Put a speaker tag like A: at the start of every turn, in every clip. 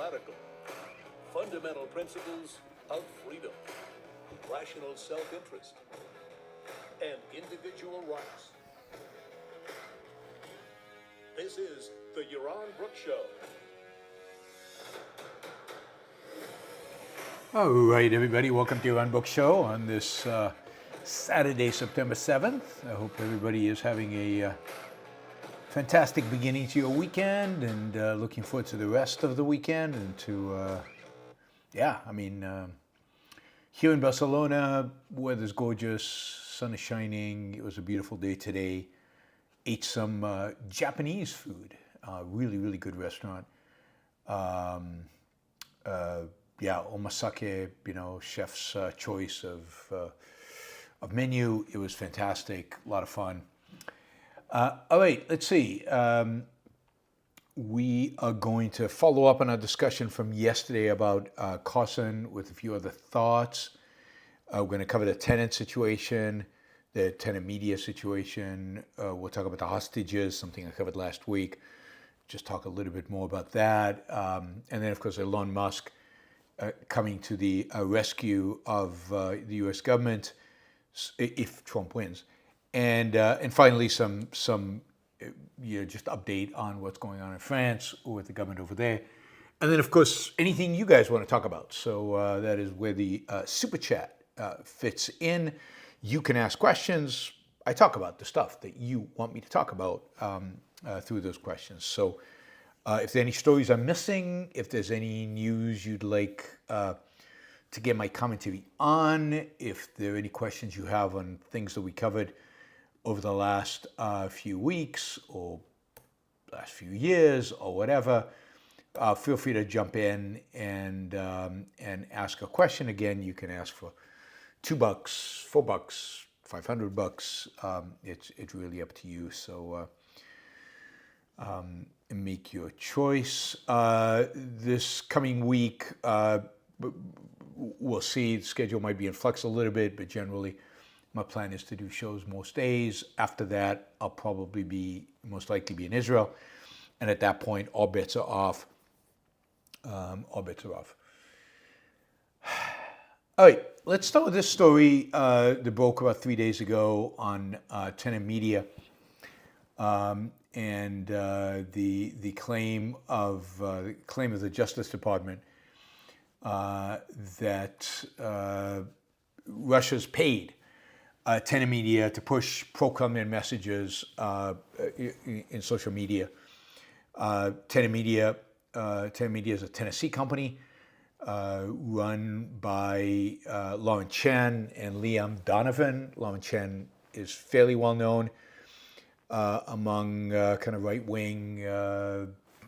A: radical. Fundamental principles of freedom, rational self-interest, and individual rights. This is the Yaron Brook Show.
B: All right, everybody, welcome to Orren Book Show on this Saturday, September 7th. I hope everybody is having a fantastic beginning to your weekend and looking forward to the rest of the weekend and to, here in Barcelona, weather's gorgeous, sun is shining. It was a beautiful day today. Ate some Japanese food, really, really good restaurant. Omasake, chef's choice of menu. It was fantastic, a lot of fun. All right, let's see. We are going to follow up on our discussion from yesterday about Carlson with a few other thoughts. We're going to cover the Tenet situation, the Tenet media situation. We'll talk about the hostages, something I covered last week. Just talk a little bit more about that. And then, of course, Elon Musk coming to the rescue of the U.S. government if Trump wins, and finally some just update on what's going on in France with the government over there, and then of course anything you guys want to talk about. So that is where the super chat fits in. You can ask questions. I talk about the stuff that you want me to talk about through those questions. So. If there are any stories I'm missing, if there's any news you'd like to get my commentary on, if there are any questions you have on things that we covered over the last few weeks or last few years or whatever, feel free to jump in and ask a question. Again, you can ask for $2, $4, $500. It's really up to you. So. Make your choice. This coming week, we'll see. The schedule might be in flux a little bit, but generally my plan is to do shows most days. After that, I'll probably most likely be in Israel. And at that point, all bets are off. All bets are off. All right, let's start with this story that broke about 3 days ago on Tenet Media. And the claim of the Justice Department that Russia's paid Tenet Media to push pro-Kremlin messages in social media. Tenet Media is a Tennessee company run by Lauren Chen and Liam Donovan. Lauren Chen is fairly well known among kind of right-wing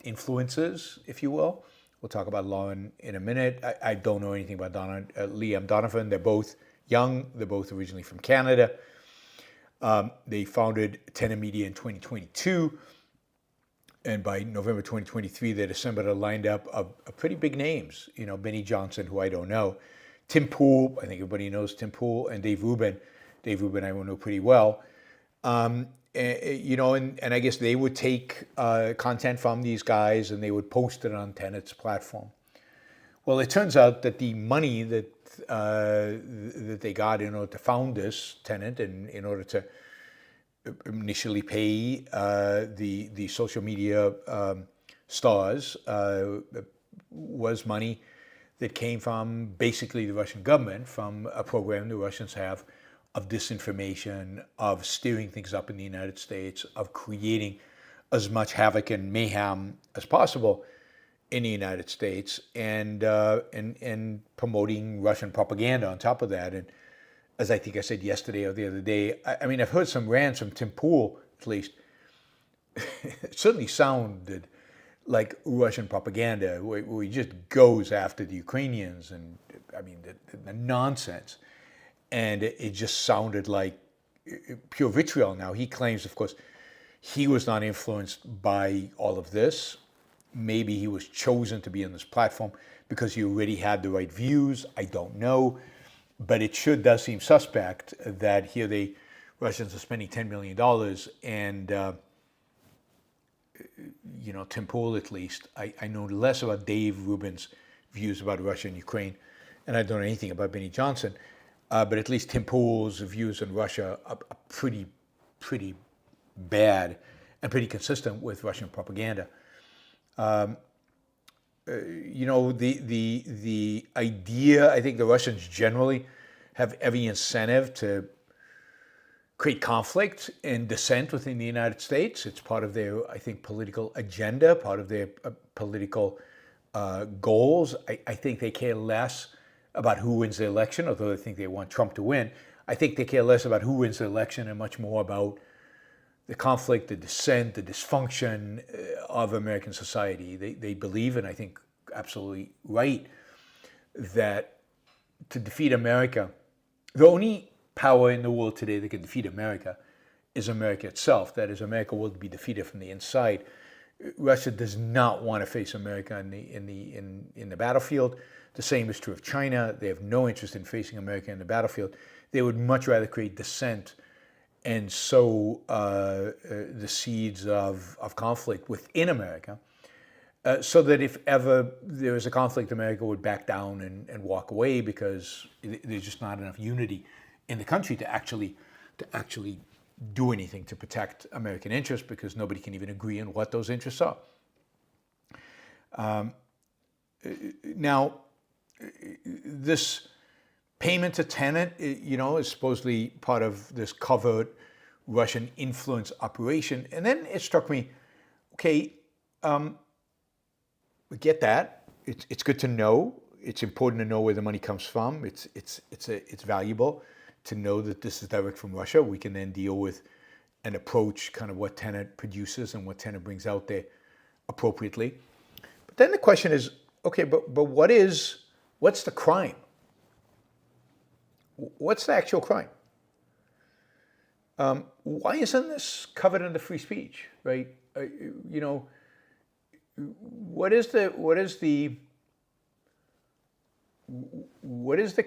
B: influences, if you will. We'll talk about Lauren in a minute. I don't know anything about Liam Donovan. They're both young. They're both originally from Canada. They founded Tenet Media in 2022. And by November 2023, they'd assembled a lineup of pretty big names. Benny Johnson, who I don't know. Tim Pool, I think everybody knows Tim Pool, and Dave Rubin. Dave Rubin I will know pretty well. And I guess they would take content from these guys and they would post it on Tenet's platform. Well, it turns out that the money that they got in order to found this Tenet and in order to initially pay the social media stars was money that came from basically the Russian government, from a program the Russians have of disinformation, of stirring things up in the United States, of creating as much havoc and mayhem as possible in the United States, and promoting Russian propaganda on top of that. And as I think I said yesterday or the other day, I mean, I've heard some rants from Tim Pool, at least. It certainly sounded like Russian propaganda, where he just goes after the Ukrainians, and I mean, the nonsense. And it just sounded like pure vitriol. Now, he claims, of course, he was not influenced by all of this. Maybe he was chosen to be on this platform because he already had the right views. I don't know. But it does seem suspect that here Russians are spending $10 million and Tim Pool at least. I know less about Dave Rubin's views about Russia and Ukraine, and I don't know anything about Benny Johnson. But at least Tim Pool's views on Russia are pretty bad and pretty consistent with Russian propaganda. The idea, I think the Russians generally have every incentive to create conflict and dissent within the United States. It's part of their, I think, political agenda, part of their political goals. I think they care less about who wins the election, although I think they want Trump to win. I think they care less about who wins the election and much more about the conflict, the dissent, the dysfunction of American society. They believe, and I think absolutely right, that to defeat America, the only power in the world today that can defeat America is America itself. That is, America will be defeated from the inside. Russia does not want to face America in the battlefield. The same is true of China. They have no interest in facing America in the battlefield. They would much rather create dissent and sow the seeds of conflict within America, so that if ever there is a conflict, America would back down and walk away because there's just not enough unity in the country to actually do anything to protect American interests, because nobody can even agree on what those interests are. Now, this payment to Tenet, is supposedly part of this covert Russian influence operation. And then it struck me, okay, we get that. It's good to know. It's important to know where the money comes from. It's valuable to know that this is direct from Russia. We can then deal with and approach kind of what Tenet produces and what Tenet brings out there appropriately. But then the question is, okay, but what's the crime? What's the actual crime? Why isn't this covered under free speech, right? What is the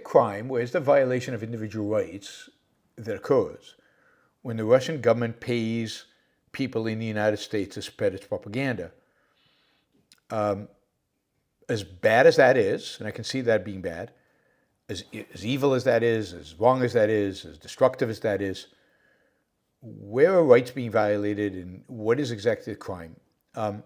B: crime? Where's the violation of individual rights that occurs when the Russian government pays people in the United States to spread its propaganda? As bad as that is, and I can see that being bad, as evil as that is, as wrong as that is, as destructive as that is, where are rights being violated, and what is exactly the crime? And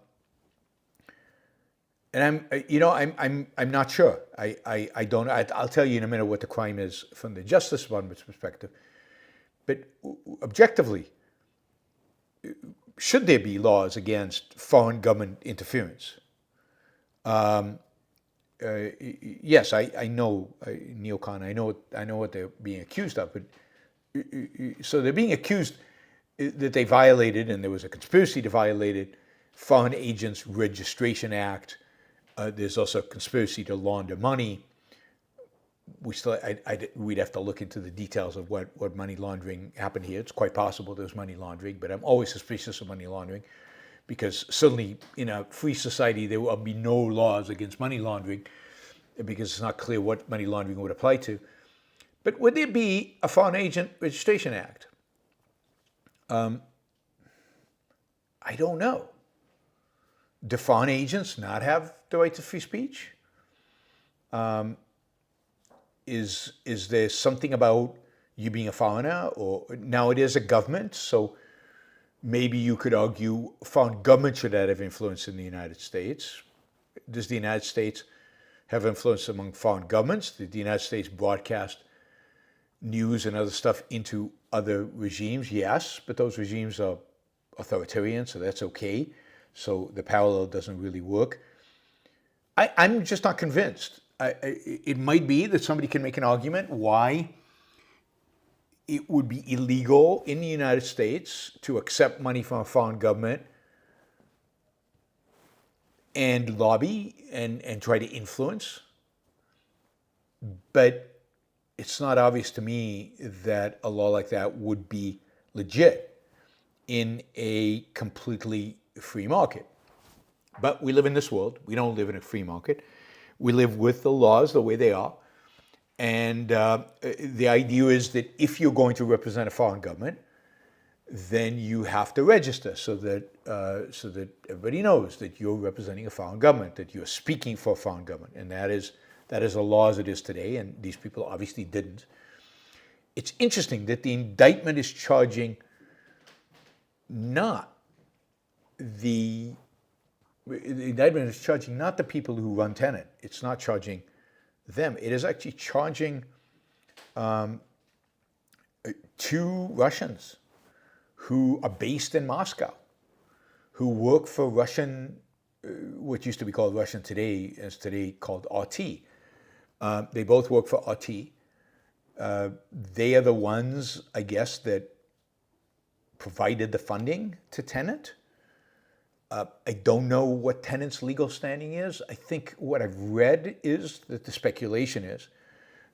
B: I'm not sure. I don't. I'll tell you in a minute what the crime is from the Justice Department's perspective. But objectively, should there be laws against foreign government interference? Yes, I know neocon. I know what they're being accused of. But so they're being accused that they violated, and there was a conspiracy to violate it, Foreign Agents Registration Act. There's also a conspiracy to launder money. We'd have to look into the details of what money laundering happened here. It's quite possible there's money laundering, but I'm always suspicious of money laundering, because certainly in a free society there will be no laws against money laundering, because it's not clear what money laundering would apply to. But would there be a Foreign Agent Registration Act? I don't know. Do foreign agents not have the right to free speech? Is there something about you being a foreigner, or now it is a government, so maybe you could argue foreign government should have influence in the United States. Does the United States have influence among foreign governments? Did the United States broadcast news and other stuff into other regimes? Yes, but those regimes are authoritarian, so that's okay. So the parallel doesn't really work. I'm just not convinced. It might be that somebody can make an argument why it would be illegal in the United States to accept money from a foreign government and lobby and try to influence. But it's not obvious to me that a law like that would be legit in a completely free market. But we live in this world. We don't live in a free market. We live with the laws the way they are. And the idea is that if you're going to represent a foreign government, then you have to register so that everybody knows that you're representing a foreign government, that you're speaking for a foreign government, and that is a law as it is today. And these people obviously didn't. It's interesting that the indictment is charging not the indictment is charging not the people who run Tenet. It's not charging them. It is actually charging two Russians who are based in Moscow, who work for Russian, what used to be called Russian Today, is today called RT. They both work for RT. They are the ones, I guess, that provided the funding to Tenet. I don't know what Tenet's legal standing is. I think what I've read is that the speculation is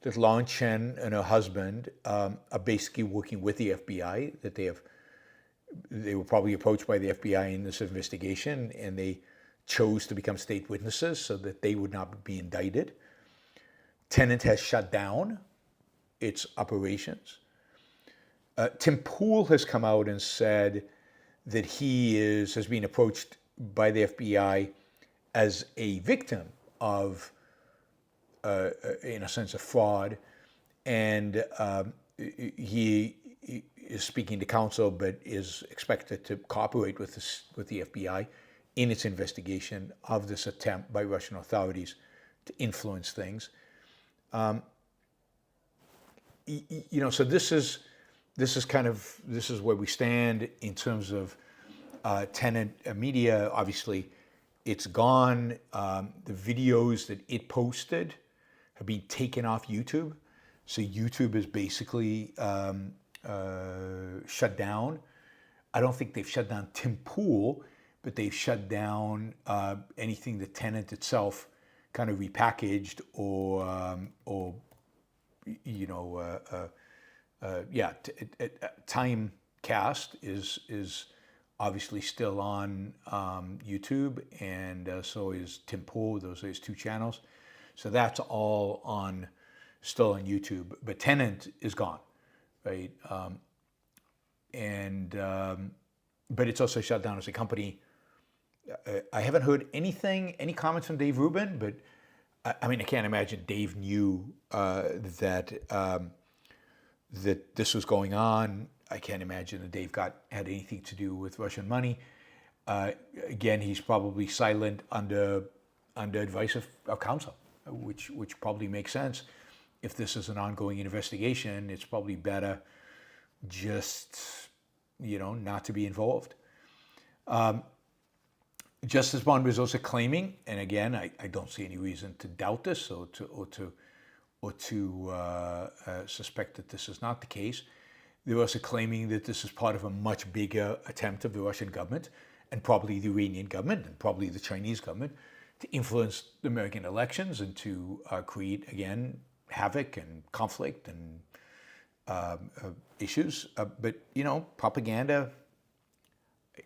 B: that Lauren Chen and her husband are basically working with the FBI, that they were probably approached by the FBI in this investigation, and they chose to become state witnesses so that they would not be indicted. Tenet has shut down its operations. Tim Pool has come out and said that he has been approached by the FBI as a victim of, in a sense, a fraud, and he is speaking to counsel, but is expected to cooperate with the FBI in its investigation of this attempt by Russian authorities to influence things. So this is where we stand in terms of Tenet media. Obviously, it's gone. The videos that it posted have been taken off YouTube. So YouTube is basically shut down. I don't think they've shut down Tim Pool, but they've shut down anything that Tenet itself kind of repackaged Timecast is obviously still on YouTube, and so is Tim Pool. Those are his two channels. So that's all still on YouTube. But Tenet is gone, right? But it's also shut down as a company. I haven't heard any comments from Dave Rubin, but I mean, I can't imagine Dave knew that this was going on. I can't imagine that Dave had anything to do with Russian money. Again, he's probably silent under advice of counsel, which probably makes sense. If this is an ongoing investigation, it's probably better just not to be involved. Justice Bond was also claiming, and again, I don't see any reason to doubt this or to suspect that this is not the case. They're also claiming that this is part of a much bigger attempt of the Russian government and probably the Iranian government and probably the Chinese government to influence the American elections and to create, again, havoc and conflict and issues. But, propaganda,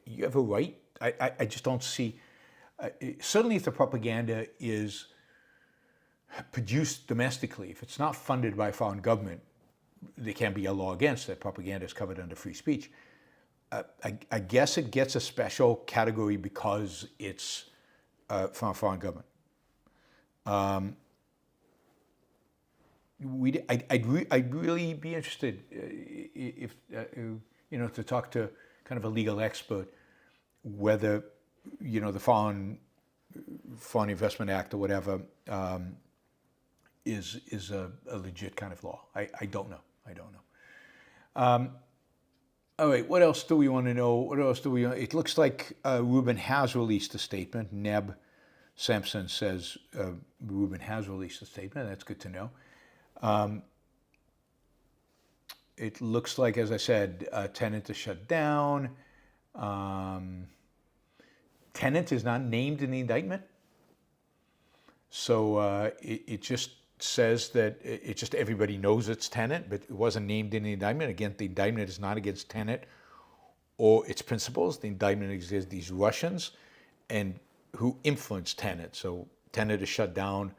B: you have a right. I just don't see, certainly if the propaganda is produced domestically, if it's not funded by a foreign government, there can't be a law against that. Propaganda is covered under free speech. I guess it gets a special category because it's from a foreign government. I'd really be interested if to talk to kind of a legal expert whether the Foreign Investment Act or whatever is a legit kind of law. I don't know. All right, what else do we want to know? It looks like Rubin has released a statement. Neb Sampson says Rubin has released a statement. That's good to know. It looks like, as I said, Tenet is shut down. Tenet is not named in the indictment. So it just says that everybody knows it's Tenet, but it wasn't named in the indictment. Again, the indictment is not against Tenet or its principles. The indictment is against these Russians and who influenced Tenet. So Tenet is shut down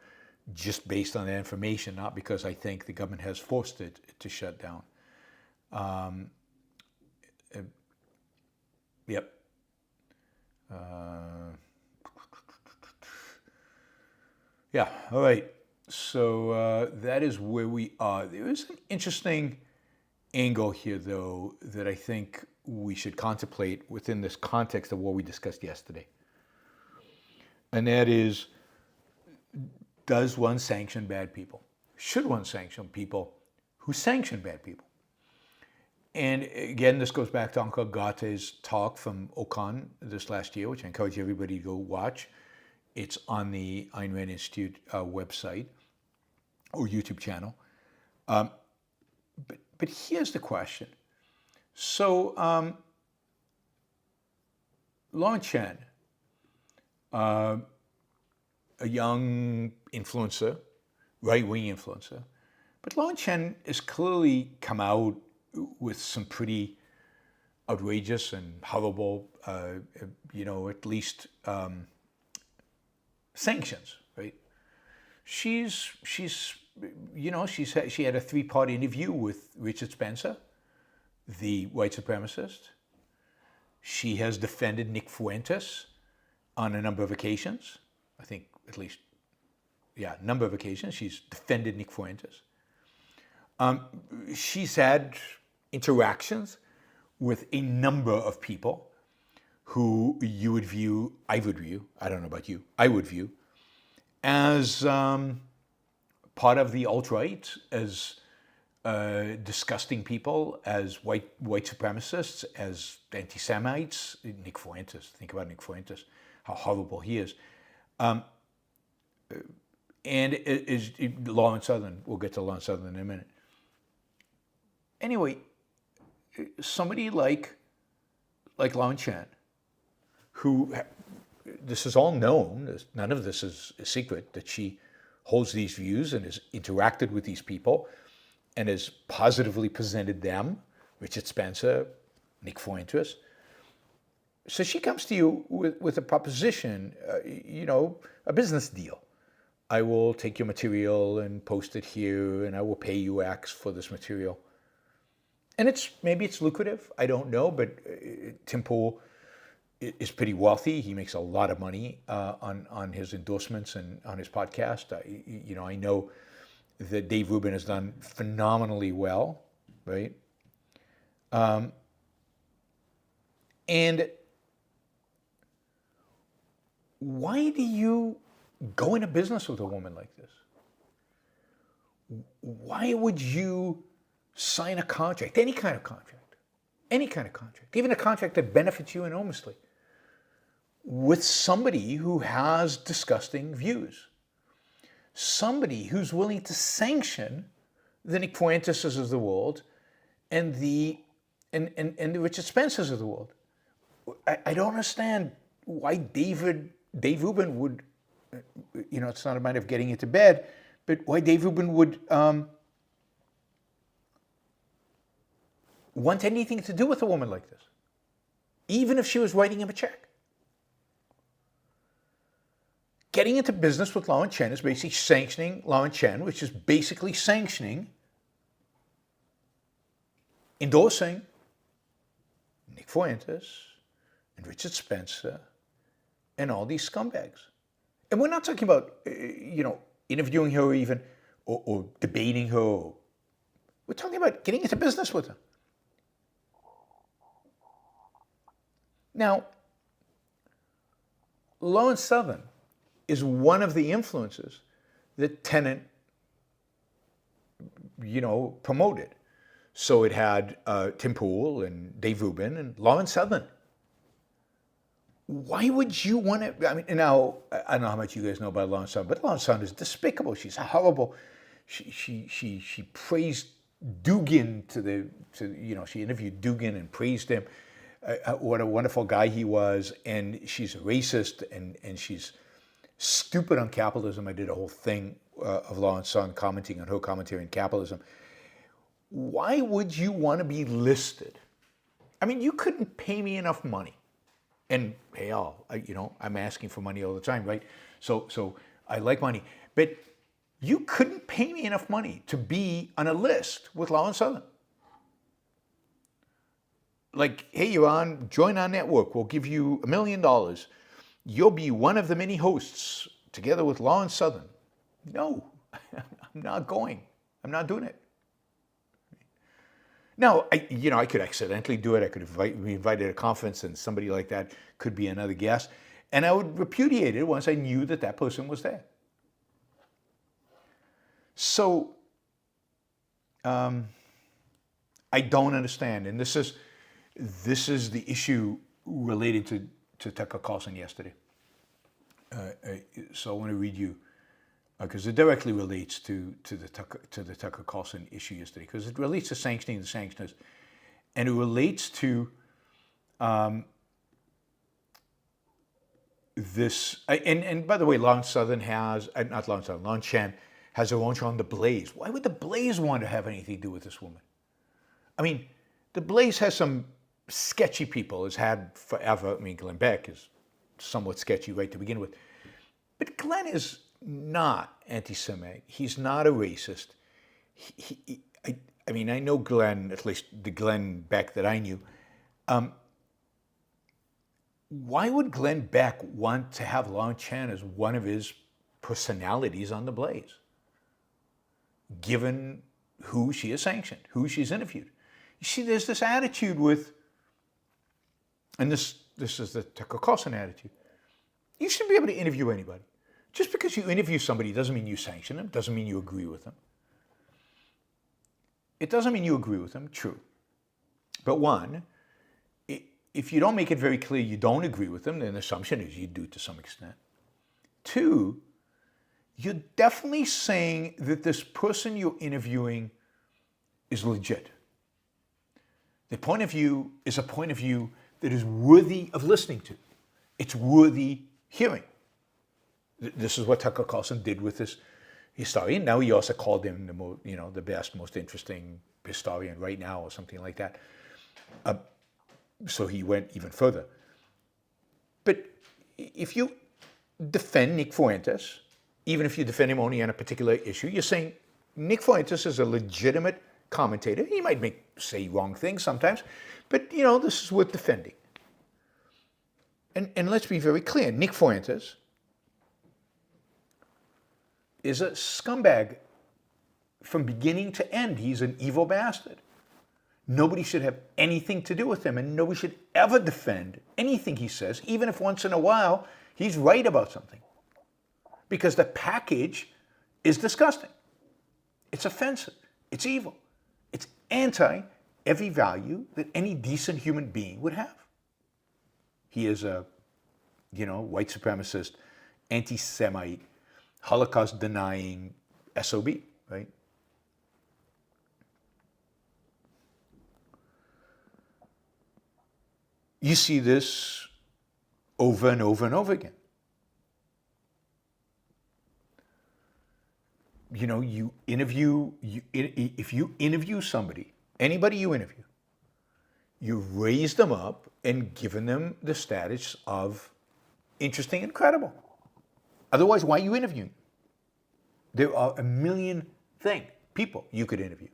B: just based on that information, not because I think the government has forced it to shut down. Yep. Yeah, all right. So that is where we are. There is an interesting angle here, though, that I think we should contemplate within this context of what we discussed yesterday. And that is, does one sanction bad people? Should one sanction people who sanction bad people? And again, this goes back to Uncle Gate's talk from Ocon this last year, which I encourage everybody to go watch. It's on the Ayn Rand Institute website or YouTube channel. But here's the question. So, Lauren Chen, a young influencer, right-wing influencer, but Lauren Chen has clearly come out with some pretty outrageous and horrible, at least sanctions, right? She had a 3-part interview with Richard Spencer, the white supremacist. She has defended Nick Fuentes on a number of occasions. I think at least, a number of occasions she's defended Nick Fuentes. She's had interactions with a number of people who I would view, I don't know about you, I would view as part of the alt-right, as disgusting people, as white supremacists, as anti-Semites. Nick Fuentes, think about Nick Fuentes, how horrible he is. And is Law and Southern, we'll get to Law and Southern in a minute. Anyway, somebody like Lauren Chen, who, this is all known, none of this is a secret, that she holds these views and has interacted with these people and has positively presented them, Richard Spencer, Nick Fuentes. So she comes to you with a proposition, a business deal. I will take your material and post it here, and I will pay you X for this material. And maybe it's lucrative, I don't know, but Tim Pool is pretty wealthy. He makes a lot of money on his endorsements and on his podcast. I know that Dave Rubin has done phenomenally well, right? And why do you go into business with a woman like this? Why would you sign a contract, any kind of contract, even a contract that benefits you enormously, with somebody who has disgusting views? Somebody who's willing to sanction the Nick Fuenteses of the world and the Richard Spencers of the world. I don't understand why Dave Rubin would, it's not a matter of getting into bed, but why Dave Rubin would want anything to do with a woman like this, even if she was writing him a check. Getting into business with Lauren Chen is basically sanctioning Lauren Chen, which is basically sanctioning, endorsing Nick Fuentes and Richard Spencer and all these scumbags. And we're not talking about, interviewing her even or debating her. We're talking about getting into business with her. Now, Lauren Southern is one of the influences that Tenet, promoted. So it had Tim Pool and Dave Rubin and Lauren Southern. Why would you want to? Now, I don't know how much you guys know about Lauren Southern, but Lauren Southern is despicable. She's horrible. She praised Dugan she interviewed Dugan and praised him. What a wonderful guy he was, and she's a racist, and she's stupid on capitalism. I did a whole thing of Lauren Southern commenting on her commentary on capitalism. Why would you want to be listed? You couldn't pay me enough money, and hey, I'm asking for money all the time, right? So I like money, but you couldn't pay me enough money to be on a list with Lauren Southern. like, hey, Yaron, join our network. We'll give you $1 million. You'll be one of the many hosts together with Lawrence Southern. No, I'm not going. I'm not doing it. Now, I could accidentally do it. I could be invited to a conference and somebody like that could be another guest. And I would repudiate it once I knew that that person was there. So, I don't understand. And this is the issue related to Tucker Carlson yesterday. So I want to read you, because it directly relates to the Tucker Carlson issue yesterday, because it relates to sanctioning the sanctioners, and it relates to this. And by the way, Lawrence Southern has not Lawrence Southern, Lawrence Chen has a launch on the Blaze. Why would the Blaze want to have anything to do with this woman? I mean, the Blaze has some sketchy people. Has had forever. I mean, Glenn Beck is somewhat sketchy right to begin with, but Glenn is not anti-Semitic. He's not a racist. I mean, I know Glenn, at least the Glenn Beck that I knew. Why would Glenn Beck want to have Lawrence Chen as one of his personalities on the Blaze, given who she has sanctioned, who she's interviewed? You see, there's this attitude with, and this is the Tucker Carlson attitude. You shouldn't be able to interview anybody. Just because you interview somebody doesn't mean you sanction them, doesn't mean you agree with them. It doesn't mean you agree with them, true. But one, if you don't make it very clear you don't agree with them, then the assumption is you do to some extent. Two, you're definitely saying that this person you're interviewing is legit. The point of view is a point of view that is worthy of listening to. It's worthy hearing. This is what Tucker Carlson did with this historian. Now he also called him the best, most interesting historian right now, or something like that. So he went even further. But if you defend Nick Fuentes, even if you defend him only on a particular issue, you're saying Nick Fuentes is a legitimate commentator. He might say wrong things sometimes, but this is worth defending. And let's be very clear, Nick Fuentes is a scumbag from beginning to end. He's an evil bastard. Nobody should have anything to do with him, and nobody should ever defend anything he says, even if once in a while he's right about something. Because the package is disgusting. It's offensive. It's evil. It's anti every value that any decent human being would have. He is a, white supremacist, anti-Semite, Holocaust-denying SOB, right? You see this over and over and over again. If you interview somebody, anybody you interview, you raise them up and given them the status of interesting and credible. Otherwise, why are you interviewing? There are a million people you could interview.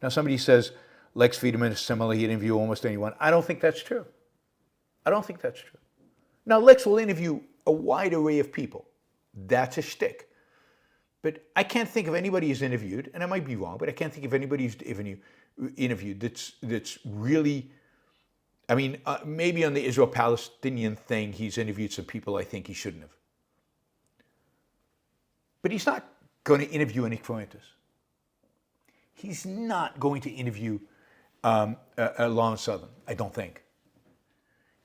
B: Now, somebody says, Lex Friedman is similar, he'd interview almost anyone. I don't think that's true. Now, Lex will interview a wide array of people. That's a shtick. But I can't think of anybody who's interviewed, and I might be wrong, but I can't think of anybody who's interviewed that's really, maybe on the Israel-Palestinian thing, he's interviewed some people I think he shouldn't have. But he's not going to interview Nick Fuentes. He's not going to interview Lawrence Southern, I don't think.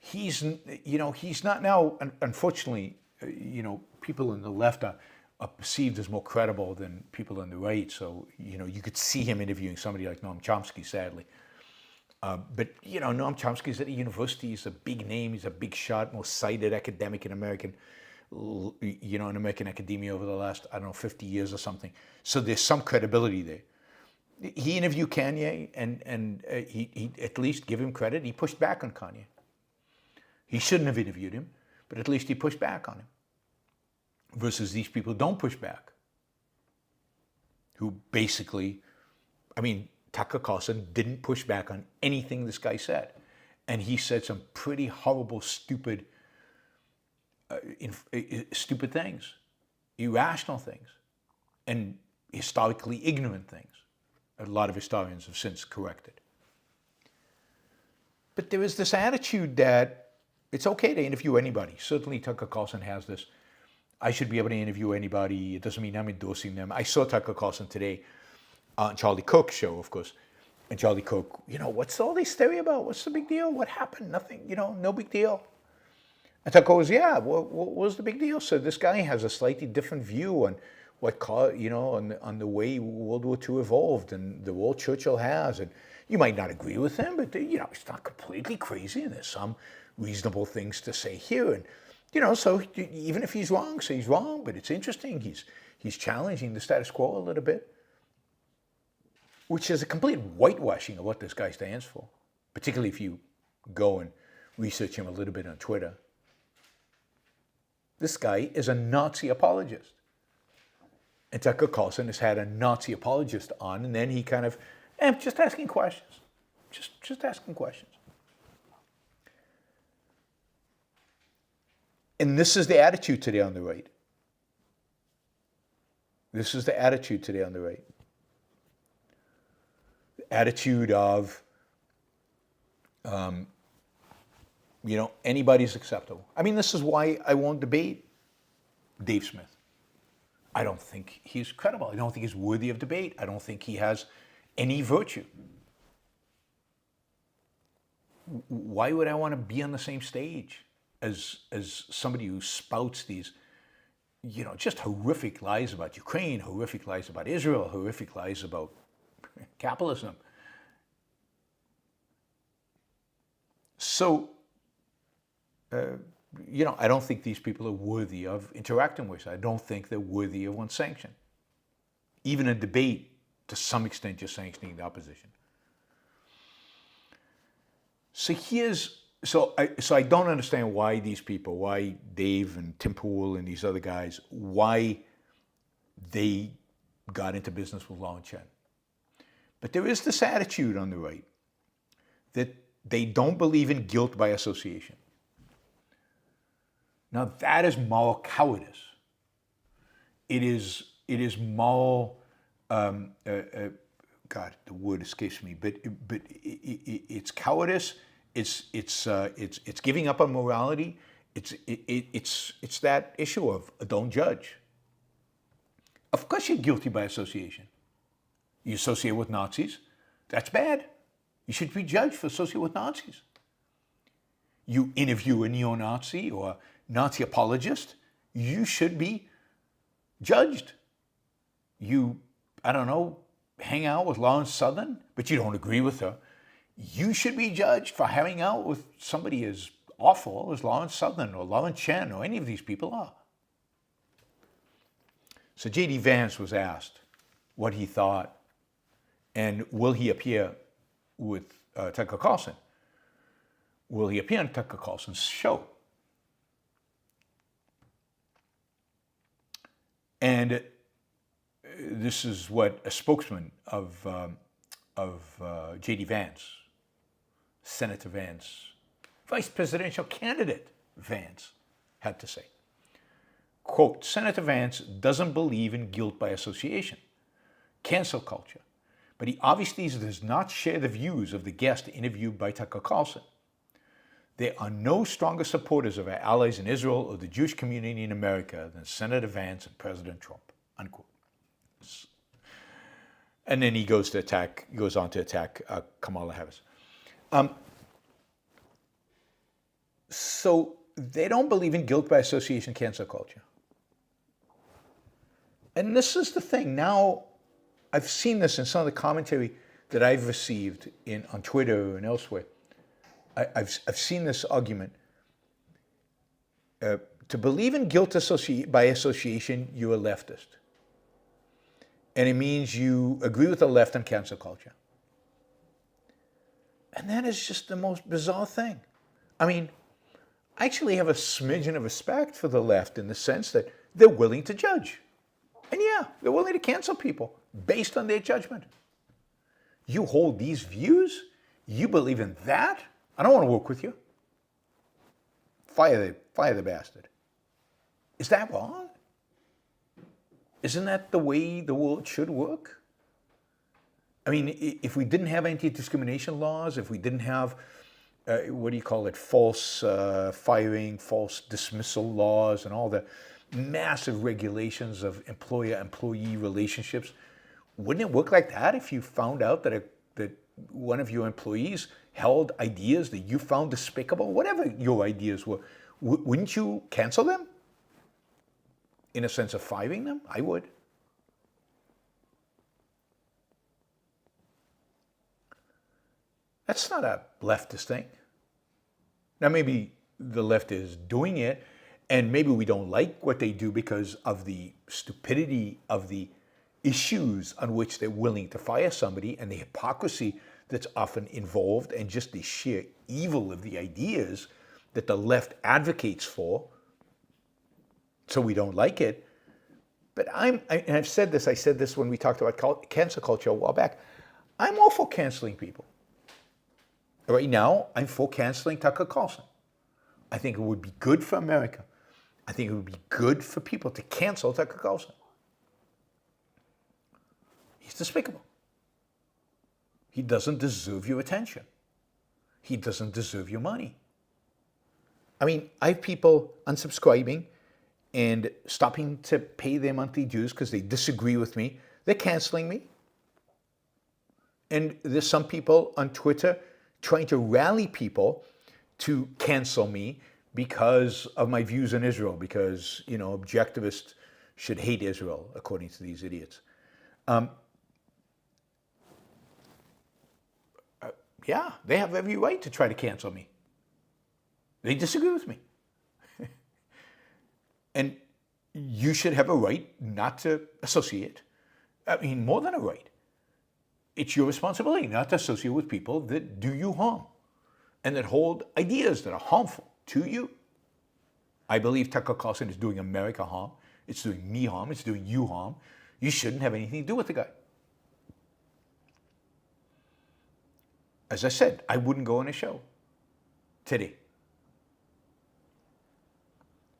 B: He's not now, unfortunately, people on the left are perceived as more credible than people on the right. So, you could see him interviewing somebody like Noam Chomsky, sadly. But Noam Chomsky's at a university, he's a big name, he's a big shot, most cited academic in American academia over the last, 50 years or something. So there's some credibility there. He interviewed Kanye, and he at least, give him credit, he pushed back on Kanye. He shouldn't have interviewed him, but at least he pushed back on him. Versus these people don't push back, who basically, Tucker Carlson didn't push back on anything this guy said. And he said some pretty horrible, stupid things, irrational things, and historically ignorant things. A lot of historians have since corrected. But there is this attitude that it's okay to interview anybody. Certainly Tucker Carlson has this. I should be able to interview anybody. It doesn't mean I'm endorsing them. I saw Tucker Carlson today on Charlie Cook's show, of course. And Charlie Cook, what's all this theory about? What's the big deal? What happened? Nothing, no big deal. And Tucker goes, yeah, what was the big deal? So this guy has a slightly different view on on the way World War II evolved and the role Churchill has. And you might not agree with him, but, he's not completely crazy. And there's some reasonable things to say here. And, so even if he's wrong, say he's wrong, but it's interesting. He's challenging the status quo a little bit, which is a complete whitewashing of what this guy stands for, particularly if you go and research him a little bit on Twitter. This guy is a Nazi apologist. And Tucker Carlson has had a Nazi apologist on, and then he kind of, just asking questions. Just asking questions. And this is the attitude today on the right. This is the attitude today on the right. The attitude of, anybody's acceptable. I mean, this is why I won't debate Dave Smith. I don't think he's credible. I don't think he's worthy of debate. I don't think he has any virtue. Why would I want to be on the same stage as somebody who spouts these, just horrific lies about Ukraine, horrific lies about Israel, horrific lies about capitalism? So, I don't think these people are worthy of interacting with. I don't think they're worthy of one's sanction. Even a debate, to some extent, you're sanctioning the opposition. So I don't understand why these people, why Dave and Tim Pool and these other guys, why they got into business with Law and Chen. But there is this attitude on the right that they don't believe in guilt by association. Now that is moral cowardice. It is moral. God, the word escapes me. But it's cowardice. It's giving up on morality. It's that issue of don't judge. Of course you're guilty by association. You associate with Nazis. That's bad. You should be judged for associating with Nazis. You interview a neo-Nazi or Nazi apologist, you should be judged. You, hang out with Lawrence Southern, but you don't agree with her. You should be judged for hanging out with somebody as awful as Lawrence Southern or Lawrence Chen or any of these people are. So J.D. Vance was asked what he thought and will he appear with Tucker Carlson? Will he appear on Tucker Carlson's show? And this is what a spokesman of J.D. Vance, Senator Vance, vice presidential candidate Vance, had to say. Quote, Senator Vance doesn't believe in guilt by association, cancel culture, but he obviously does not share the views of the guest interviewed by Tucker Carlson. There are no stronger supporters of our allies in Israel or the Jewish community in America than Senator Vance and President Trump, unquote. And then he goes on to attack Kamala Harris. So they don't believe in guilt by association, cancel culture. And this is the thing. Now, I've seen this in some of the commentary that I've received on Twitter and elsewhere. I've seen this argument. To believe in guilt by association, you're a leftist. And it means you agree with the left on cancel culture. And that is just the most bizarre thing. I mean, I actually have a smidgen of respect for the left in the sense that they're willing to judge. And yeah, they're willing to cancel people based on their judgment. You hold these views? You believe in that? I don't want to work with you. Fire the bastard. Is that wrong? Isn't that the way the world should work? I mean, if we didn't have anti-discrimination laws, if we didn't have, false firing, false dismissal laws, and all the massive regulations of employer-employee relationships, wouldn't it work like that if you found out that one of your employees held ideas that you found despicable, whatever your ideas were? Wouldn't you cancel them? In a sense of firing them? I would. That's not a leftist thing. Now, maybe the left is doing it, and maybe we don't like what they do because of the stupidity of the issues on which they're willing to fire somebody and the hypocrisy that's often involved and just the sheer evil of the ideas that the left advocates for. So we don't like it. But and I've said this, I said this when we talked about cancel culture a while back, I'm all for canceling people. Right now, I'm for canceling Tucker Carlson. I think it would be good for America. I think it would be good for people to cancel Tucker Carlson. He's despicable. He doesn't deserve your attention. He doesn't deserve your money. I mean, I have people unsubscribing and stopping to pay their monthly dues because they disagree with me. They're canceling me. And there's some people on Twitter trying to rally people to cancel me because of my views on Israel, because, objectivists should hate Israel, according to these idiots. Yeah, they have every right to try to cancel me. They disagree with me. And you should have a right not to associate. I mean, more than a right. It's your responsibility not to associate with people that do you harm and that hold ideas that are harmful to you. I believe Tucker Carlson is doing America harm. It's doing me harm. It's doing you harm. You shouldn't have anything to do with the guy. As I said, I wouldn't go on a show today.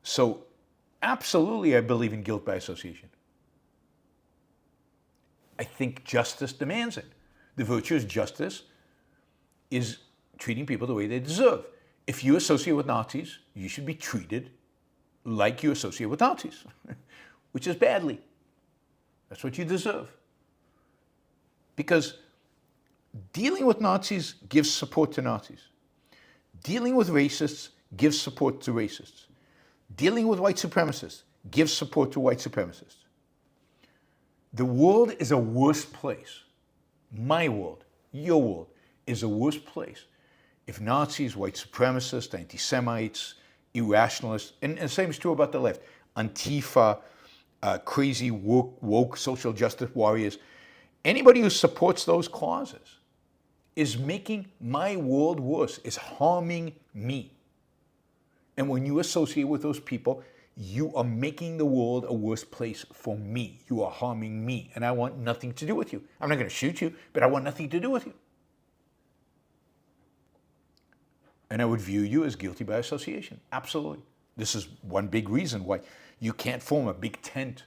B: So, absolutely, I believe in guilt by association. I think justice demands it. The virtuous justice is treating people the way they deserve. If you associate with Nazis, you should be treated like you associate with Nazis, which is badly. That's what you deserve. Because dealing with Nazis gives support to Nazis. Dealing with racists gives support to racists. Dealing with white supremacists gives support to white supremacists. The world is a worse place. My world, your world, is a worse place if Nazis, white supremacists, anti-Semites, irrationalists, and the same is true about the left, Antifa, crazy woke social justice warriors, anybody who supports those causes is making my world worse, is harming me. And when you associate with those people, you are making the world a worse place for me. You are harming me, and I want nothing to do with you. I'm not going to shoot you, but I want nothing to do with you. And I would view you as guilty by association. Absolutely. This is one big reason why you can't form a big tent,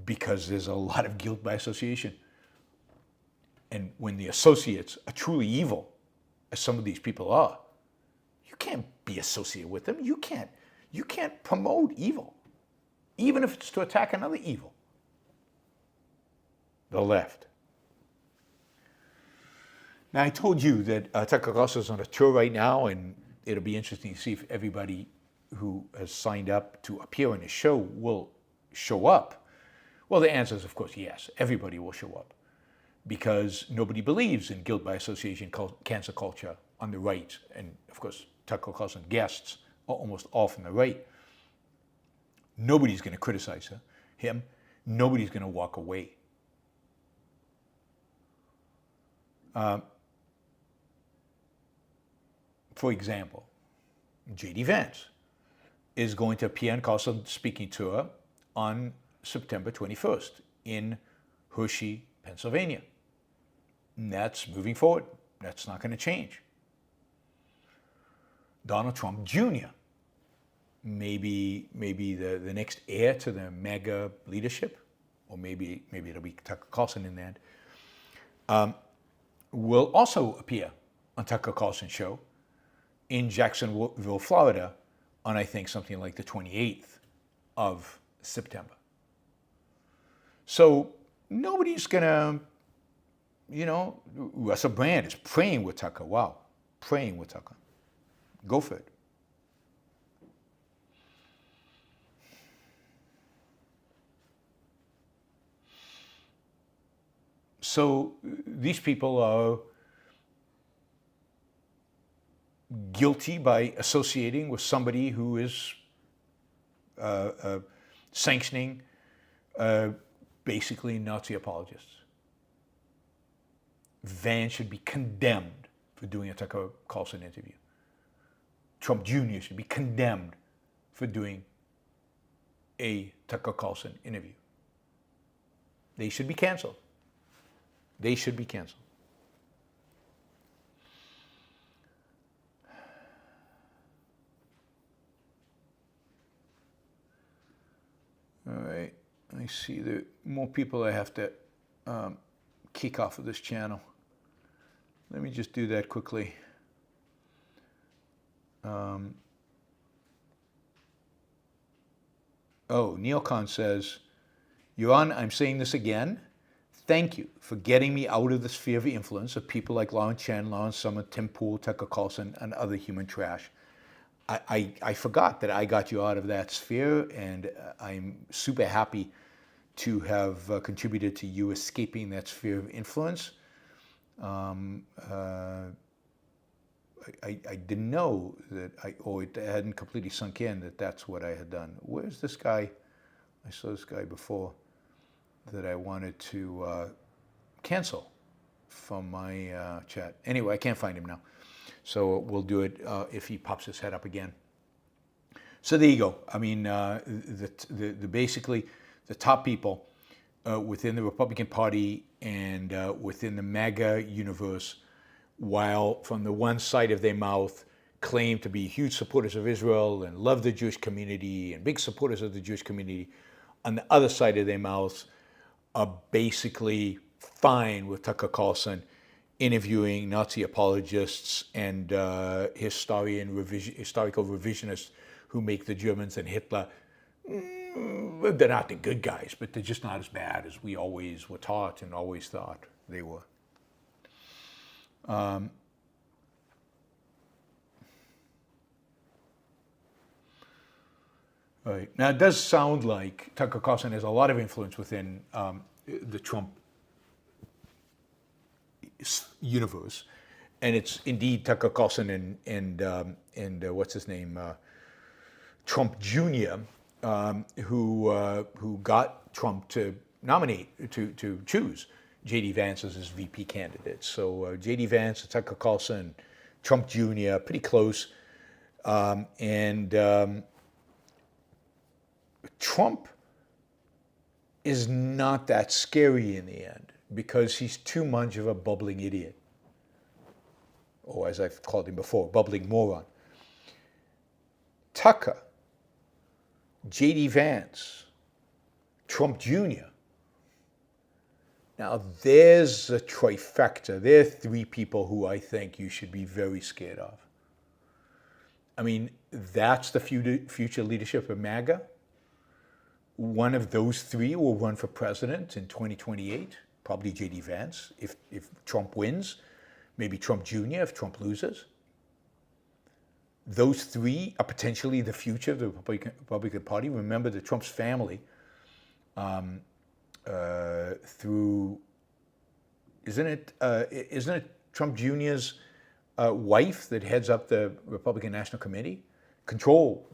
B: because there's a lot of guilt by association. And when the associates are truly evil, as some of these people are, you can't be associated with them. You can't promote evil, even if it's to attack another evil. The left. Now, I told you that Tucker Carlson is on a tour right now, and it'll be interesting to see if everybody who has signed up to appear on his show will show up. Well, the answer is, of course, yes. Everybody will show up, because nobody believes in guilt by association, cancel culture on the right. And, of course, Tucker Carlson guests are almost all from the right. Nobody's going to criticize him. Nobody's going to walk away. For example, J.D. Vance is going to appear on Carlson's speaking tour on September 21st in Hershey, Pennsylvania. And that's moving forward. That's not going to change. Donald Trump Jr., maybe the next heir to the MAGA leadership, or maybe it'll be Tucker Carlson in the end, will also appear on Tucker Carlson's show in Jacksonville, Florida, on I think something like the 28th of September. So nobody's gonna, Russell Brand is praying with Tucker. Wow, praying with Tucker. Go for it. So these people are guilty by associating with somebody who is sanctioning basically Nazi apologists. Van should be condemned for doing a Tucker Carlson interview. Trump Jr. should be condemned for doing a Tucker Carlson interview. They should be canceled. They should be canceled. All right, I see there are more people I have to kick off of this channel. Let me just do that quickly. Neil Khan says, Yaron, I'm saying this again. Thank you for getting me out of the sphere of influence of people like Lauren Chen, Lawrence Summer, Tim Pool, Tucker Carlson, and other human trash. I forgot that I got you out of that sphere, and I'm super happy to have contributed to you escaping that sphere of influence. I didn't know that it hadn't completely sunk in that that's what I had done. Where's this guy? I saw this guy before that I wanted to cancel from my chat. Anyway, I can't find him now. So we'll do it if he pops his head up again. So there you go. I mean, basically the top people within the Republican Party and within the MAGA universe, while from the one side of their mouth claim to be huge supporters of Israel and love the Jewish community and big supporters of the Jewish community, on the other side of their mouths are basically fine with Tucker Carlson interviewing Nazi apologists and historical revisionists who make the Germans and Hitler, they're not the good guys, but they're just not as bad as we always were taught and always thought they were. Right. Now, it does sound like Tucker Carlson has a lot of influence within the Trump universe, and it's indeed Tucker Carlson and what's his name, Trump Jr., who got Trump to nominate to choose J.D. Vance as his VP candidate. So J.D. Vance, Tucker Carlson, Trump Jr., pretty close, and Trump is not that scary in the end because he's too much of a bubbling idiot, or as I've called him before, bubbling moron. Tucker, J.D. Vance, Trump Jr. Now there's a trifecta. There are three people who I think you should be very scared of. I mean, that's the future leadership of MAGA. One of those three will run for president in 2028, probably J.D. Vance if Trump wins, maybe Trump Jr. if Trump loses. Those three are potentially the future of the Republican Party. Remember that Trump's family, through, isn't it Trump Jr.'s wife that heads up the Republican National Committee?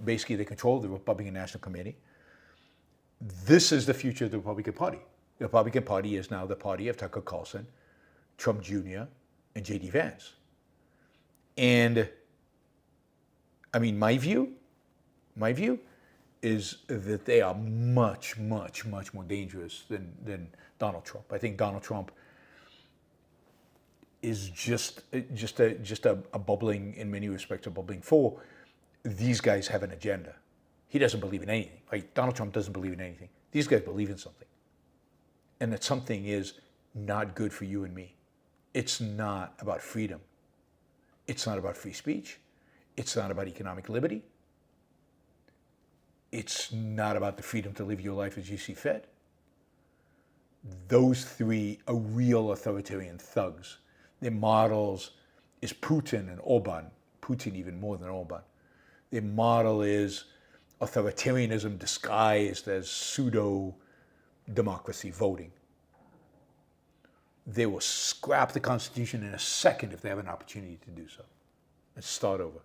B: Basically they control the Republican National Committee. This is the future of the Republican Party. The Republican Party is now the party of Tucker Carlson, Trump Jr., and J.D. Vance. And I mean, my view is that they are much, much, much more dangerous than Donald Trump. I think Donald Trump is just a bubbling, in many respects, a bubbling for. These guys have an agenda. He doesn't believe in anything. Like Donald Trump doesn't believe in anything. These guys believe in something. And that something is not good for you and me. It's not about freedom. It's not about free speech. It's not about economic liberty. It's not about the freedom to live your life as you see fit. Those three are real authoritarian thugs. Their models is Putin and Orban. Putin even more than Orban. Their model is authoritarianism disguised as pseudo-democracy voting. They will scrap the Constitution in a second if they have an opportunity to do so and start over.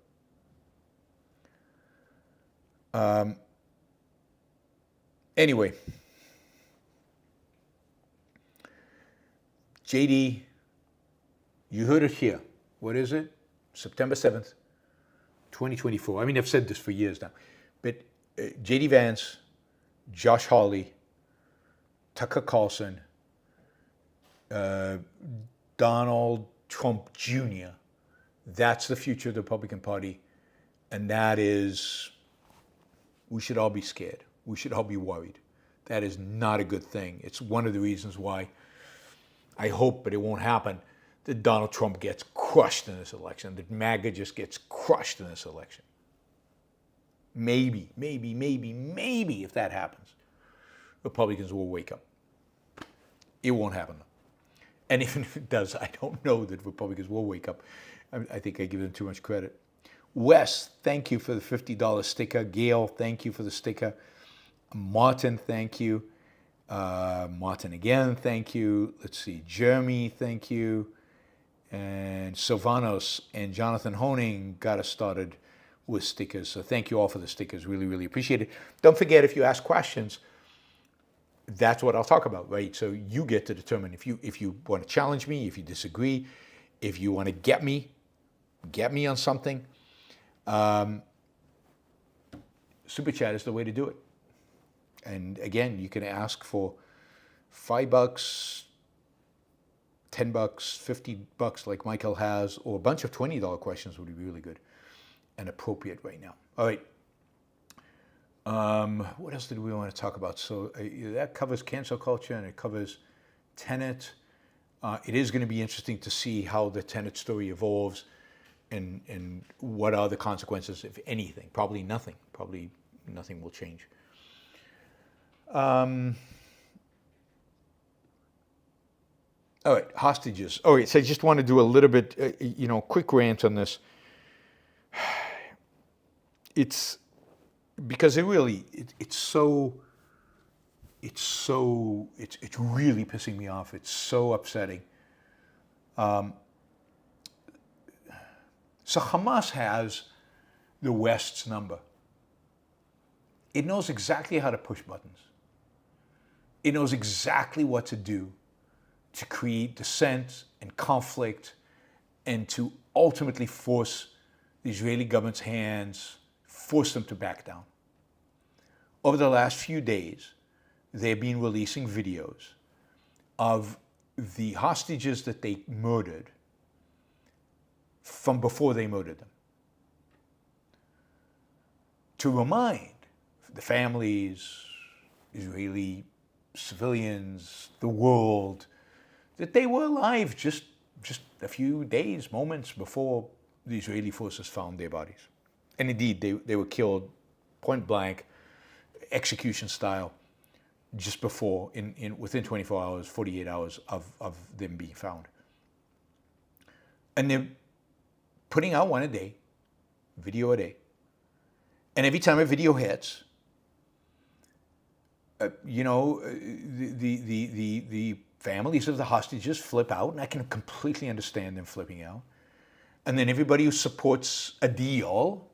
B: Anyway, JD, you heard it here. What is it? September 7th, 2024. I mean, I've said this for years now. But JD Vance, Josh Hawley, Tucker Carlson, Donald Trump Jr., that's the future of the Republican Party. And that is, we should all be scared. We should all be worried. That is not a good thing. It's one of the reasons why I hope, but it won't happen, that Donald Trump gets crushed in this election, that MAGA just gets crushed in this election. Maybe, if that happens, Republicans will wake up. It won't happen, though. And even if it does, I don't know that Republicans will wake up. I think I give them too much credit. Wes, thank you for the $50 sticker. Gail, thank you for the sticker. Martin, thank you. Martin again, thank you. Let's see, Jeremy, thank you. And Sylvanos and Jonathan Honing got us started with stickers. So thank you all for the stickers. Really, really appreciate it. Don't forget, if you ask questions, that's what I'll talk about, right? So you get to determine if you want to challenge me, if you disagree, if you want to get me on something. Super Chat is the way to do it. And again, you can ask for $5, $10, $50 like Michael has, or a bunch of $20 questions would be really good and appropriate right now. All right. What else did we want to talk about? So that covers cancel culture and it covers Tenet. It is going to be interesting to see how the Tenet story evolves and what are the consequences, if anything. Probably nothing. Probably nothing will change. All right, hostages. All right, so I just want to do a little bit, quick rant on this. It's because it's really pissing me off. It's so upsetting. So Hamas has the West's number. It knows exactly how to push buttons. It knows exactly what to do to create dissent and conflict and to ultimately force the Israeli government's hands, force them to back down. Over the last few days, they've been releasing videos of the hostages that they murdered from before they murdered them, to remind the families, Israeli civilians, the world, that they were alive just a few days, moments before the Israeli forces found their bodies. And indeed, they were killed point blank, execution style, just before, within 24 hours, 48 hours of them being found. And they're putting out one a day, video a day. And every time a video hits, the families of the hostages flip out, and I can completely understand them flipping out. And then everybody who supports a deal,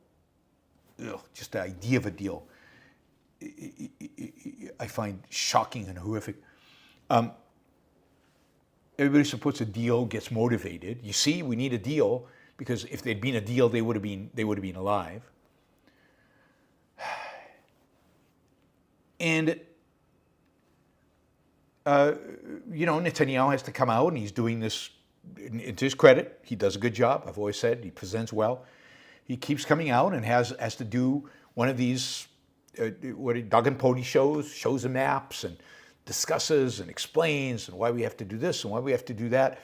B: just the idea of a deal, I find shocking and horrific. Everybody who supports a deal gets motivated. You see, we need a deal, because if there'd been a deal, they would have been alive. And Netanyahu has to come out, and he's doing this to his credit, he does a good job. I've always said he presents well. He keeps coming out and has to do one of these dog and pony shows the maps and discusses and explains and why we have to do this and why we have to do that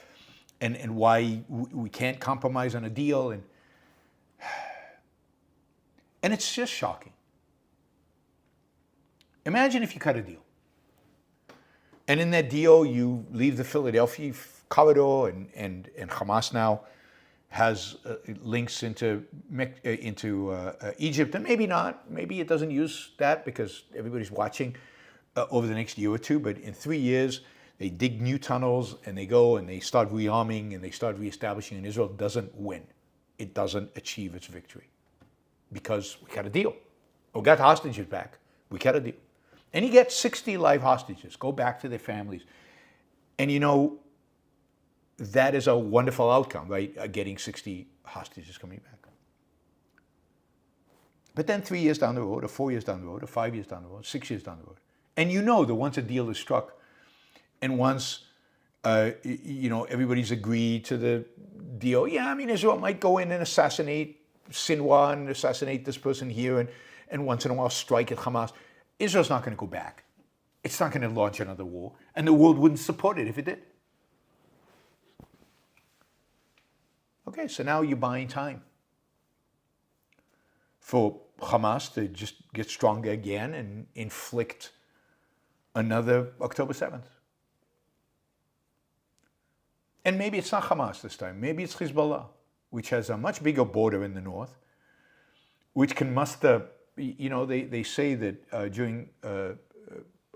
B: and why we can't compromise on a deal. And it's just shocking. Imagine if you cut a deal. And in that deal, you leave the Philadelphia corridor, and Hamas now has links into Egypt, and maybe not. Maybe it doesn't use that because everybody's watching over the next year or two. But in 3 years, they dig new tunnels, and they go and they start rearming, and they start reestablishing, and Israel doesn't win. It doesn't achieve its victory because we got a deal. We got hostages back. We got a deal. And you get 60 live hostages, go back to their families. And you know, that is a wonderful outcome, right? Getting 60 hostages coming back. But then 3 years down the road, or 4 years down the road, or 5 years down the road, 6 years down the road. And you know that once a deal is struck, and once, everybody's agreed to the deal, Israel might go in and assassinate Sinwar and assassinate this person here, and once in a while strike at Hamas. Israel's not going to go back. It's not going to launch another war. And the world wouldn't support it if it did. Okay, so now you're buying time for Hamas to just get stronger again and inflict another October 7th. And maybe it's not Hamas this time. Maybe it's Hezbollah, which has a much bigger border in the north, which can muster. They say that during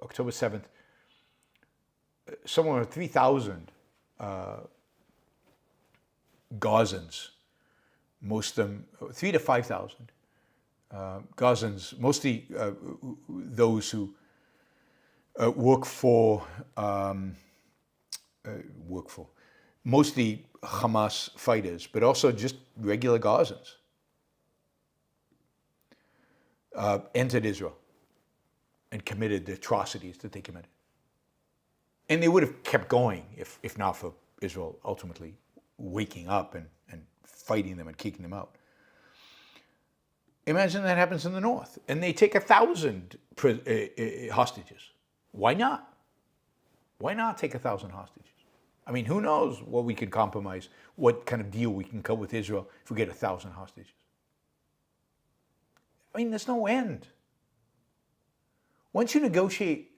B: October 7th, somewhere around 3,000 Gazans, most of them, 3,000 to 5,000 Gazans, mostly those who work for, mostly Hamas fighters, but also just regular Gazans. Entered Israel and committed the atrocities that they committed. And they would have kept going if not for Israel ultimately waking up and fighting them and kicking them out. Imagine that happens in the north and they take 1,000 hostages. Why not? Why not take 1,000 hostages? I mean, who knows what we can compromise, what kind of deal we can cut with Israel if we get 1,000 hostages. I mean, there's no end. Once you negotiate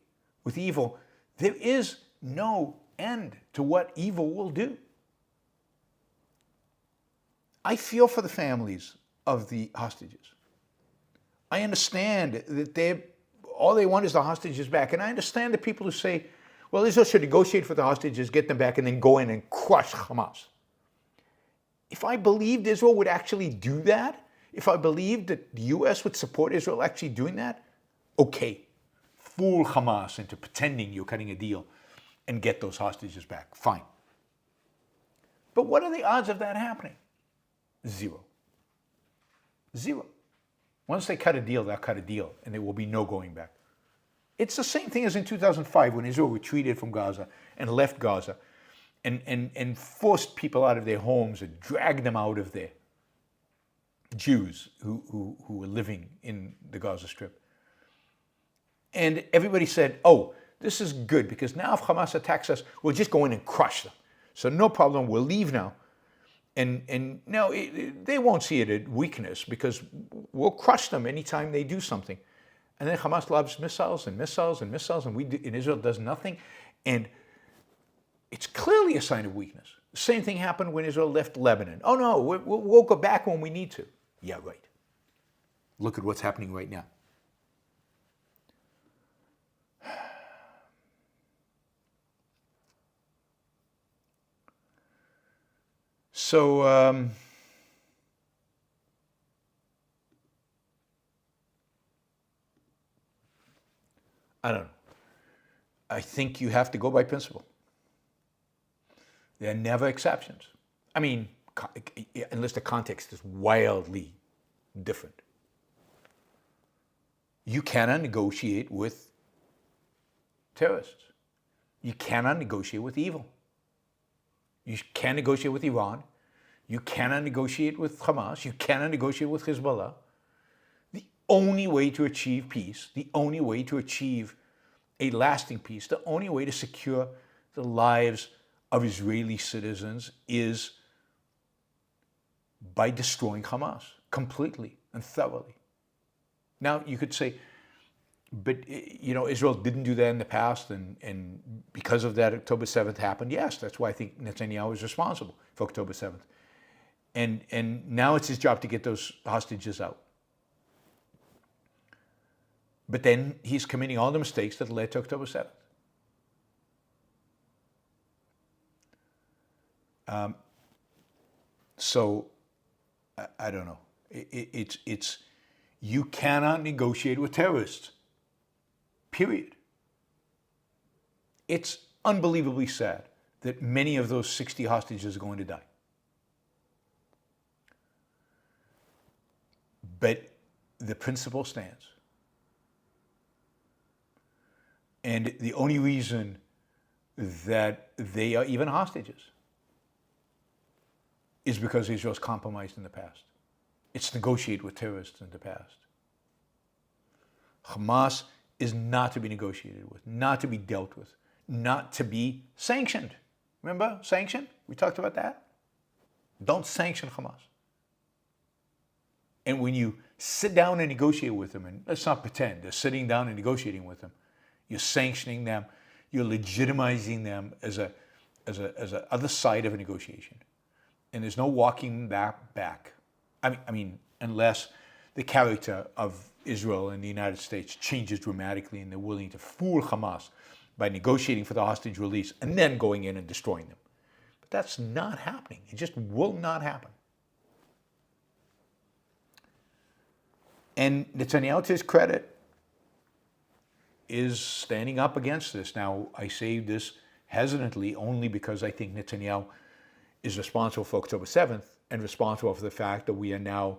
B: with evil, there is no end to what evil will do. I feel for the families of the hostages. I understand that all they want is the hostages back. And I understand the people who say, well, Israel should negotiate for the hostages, get them back, and then go in and crush Hamas. If I believed Israel would actually do that, if I believed that the U.S. would support Israel actually doing that, okay, fool Hamas into pretending you're cutting a deal and get those hostages back, fine. But what are the odds of that happening? Zero. Zero. Once they cut a deal, they'll cut a deal, and there will be no going back. It's the same thing as in 2005 when Israel retreated from Gaza and left Gaza and forced people out of their homes and dragged them out of there. Jews who were living in the Gaza Strip. And everybody said, oh, this is good because now if Hamas attacks us, we'll just go in and crush them. So no problem, we'll leave now. And no, they won't see it as weakness because we'll crush them anytime they do something. And then Hamas loves missiles and missiles and missiles, and Israel does nothing. And it's clearly a sign of weakness. The same thing happened when Israel left Lebanon. Oh no, we'll go back when we need to. Yeah, right. Look at what's happening right now. So, I don't know. I think you have to go by principle. There are never exceptions. I mean, unless the context is wildly different. You cannot negotiate with terrorists. You cannot negotiate with evil. You can't negotiate with Iran. You cannot negotiate with Hamas. You cannot negotiate with Hezbollah. The only way to achieve peace, the only way to achieve a lasting peace, the only way to secure the lives of Israeli citizens is by destroying Hamas completely and thoroughly. Now, you could say, but Israel didn't do that in the past, and because of that, October 7th happened. Yes, that's why I think Netanyahu is responsible for October 7th. And now it's his job to get those hostages out. But then he's committing all the mistakes that led to October 7th. So, I don't know. It's you cannot negotiate with terrorists. Period. It's unbelievably sad that many of those 60 hostages are going to die. But the principle stands. And the only reason that they are even hostages is because Israel's compromised in the past. It's negotiated with terrorists in the past. Hamas is not to be negotiated with, not to be dealt with, not to be sanctioned. Remember, sanction? We talked about that. Don't sanction Hamas. And when you sit down and negotiate with them, and let's not pretend they're sitting down and negotiating with them, you're sanctioning them, you're legitimizing them as a other side of a negotiation. And there's no walking that back. I mean, unless the character of Israel and the United States changes dramatically and they're willing to fool Hamas by negotiating for the hostage release and then going in and destroying them. But that's not happening. It just will not happen. And Netanyahu, to his credit, is standing up against this. Now, I say this hesitantly only because I think Netanyahu is responsible for October 7th and responsible for the fact that we are now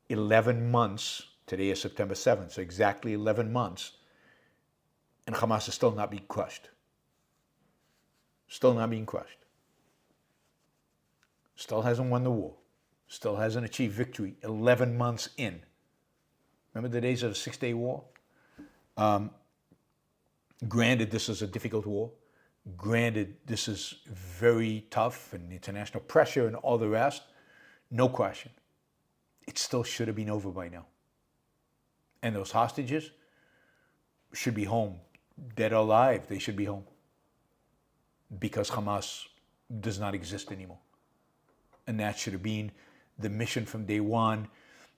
B: 11 months, today is September 7th, so exactly 11 months, and Hamas is still not being crushed. Still not being crushed. Still hasn't won the war. Still hasn't achieved victory 11 months in. Remember the days of the 6-day war? Granted, this is a difficult war. Granted, this is very tough and international pressure and all the rest. No question. It still should have been over by now. And those hostages should be home. Dead or alive, they should be home. Because Hamas does not exist anymore. And that should have been the mission from day one.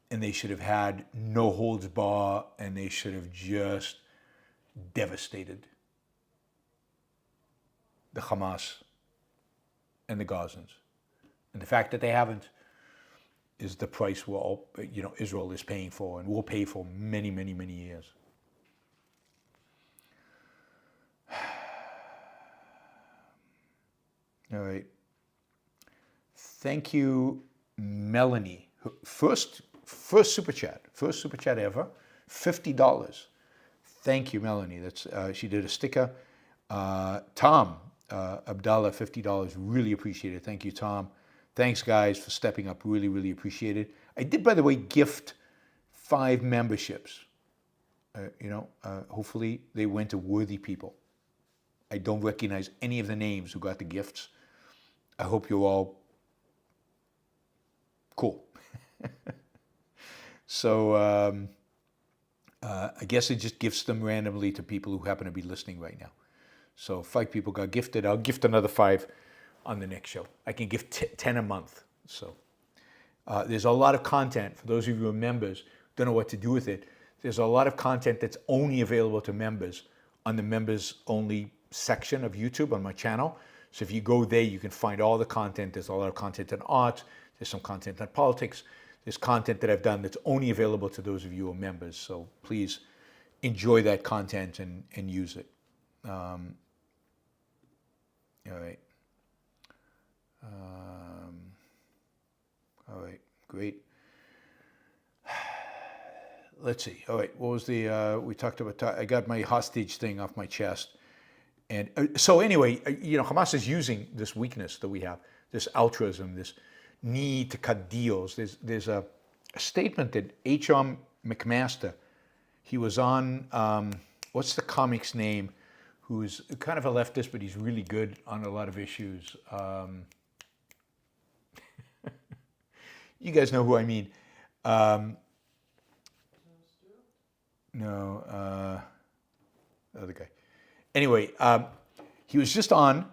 B: And they should have had no holds bar, and they should have just devastated the Hamas and the Gazans. And the fact that they haven't is the price Israel is paying for and will pay for many, many, many years. All right. Thank you, Melanie. First super chat ever, $50. Thank you, Melanie. That's she did a sticker. Tom Abdallah, $50. Really appreciate it. Thank you, Tom. Thanks, guys, for stepping up. Really, really appreciate it. I did, by the way, gift 5 memberships. Hopefully they went to worthy people. I don't recognize any of the names who got the gifts. I hope you're all cool. So I guess it just gifts them randomly to people who happen to be listening right now. So 5 people got gifted. I'll gift another 5 on the next show. I can give 10 a month. So there's a lot of content. For those of you who are members, don't know what to do with it. There's a lot of content that's only available to members on the members only section of YouTube on my channel. So if you go there, you can find all the content. There's a lot of content on art. There's some content on politics. There's content that I've done that's only available to those of you who are members. So please enjoy that content and use it. All right. All right, great. Let's see. All right, what was the, we talked about, I got my hostage thing off my chest. And so anyway, Hamas is using this weakness that we have this altruism, this need to cut deals. There's a statement that H.R. McMaster, he was on, what's the comic's name, who's kind of a leftist, but he's really good on a lot of issues. You guys know who I mean. No, the other guy. Anyway, he was just on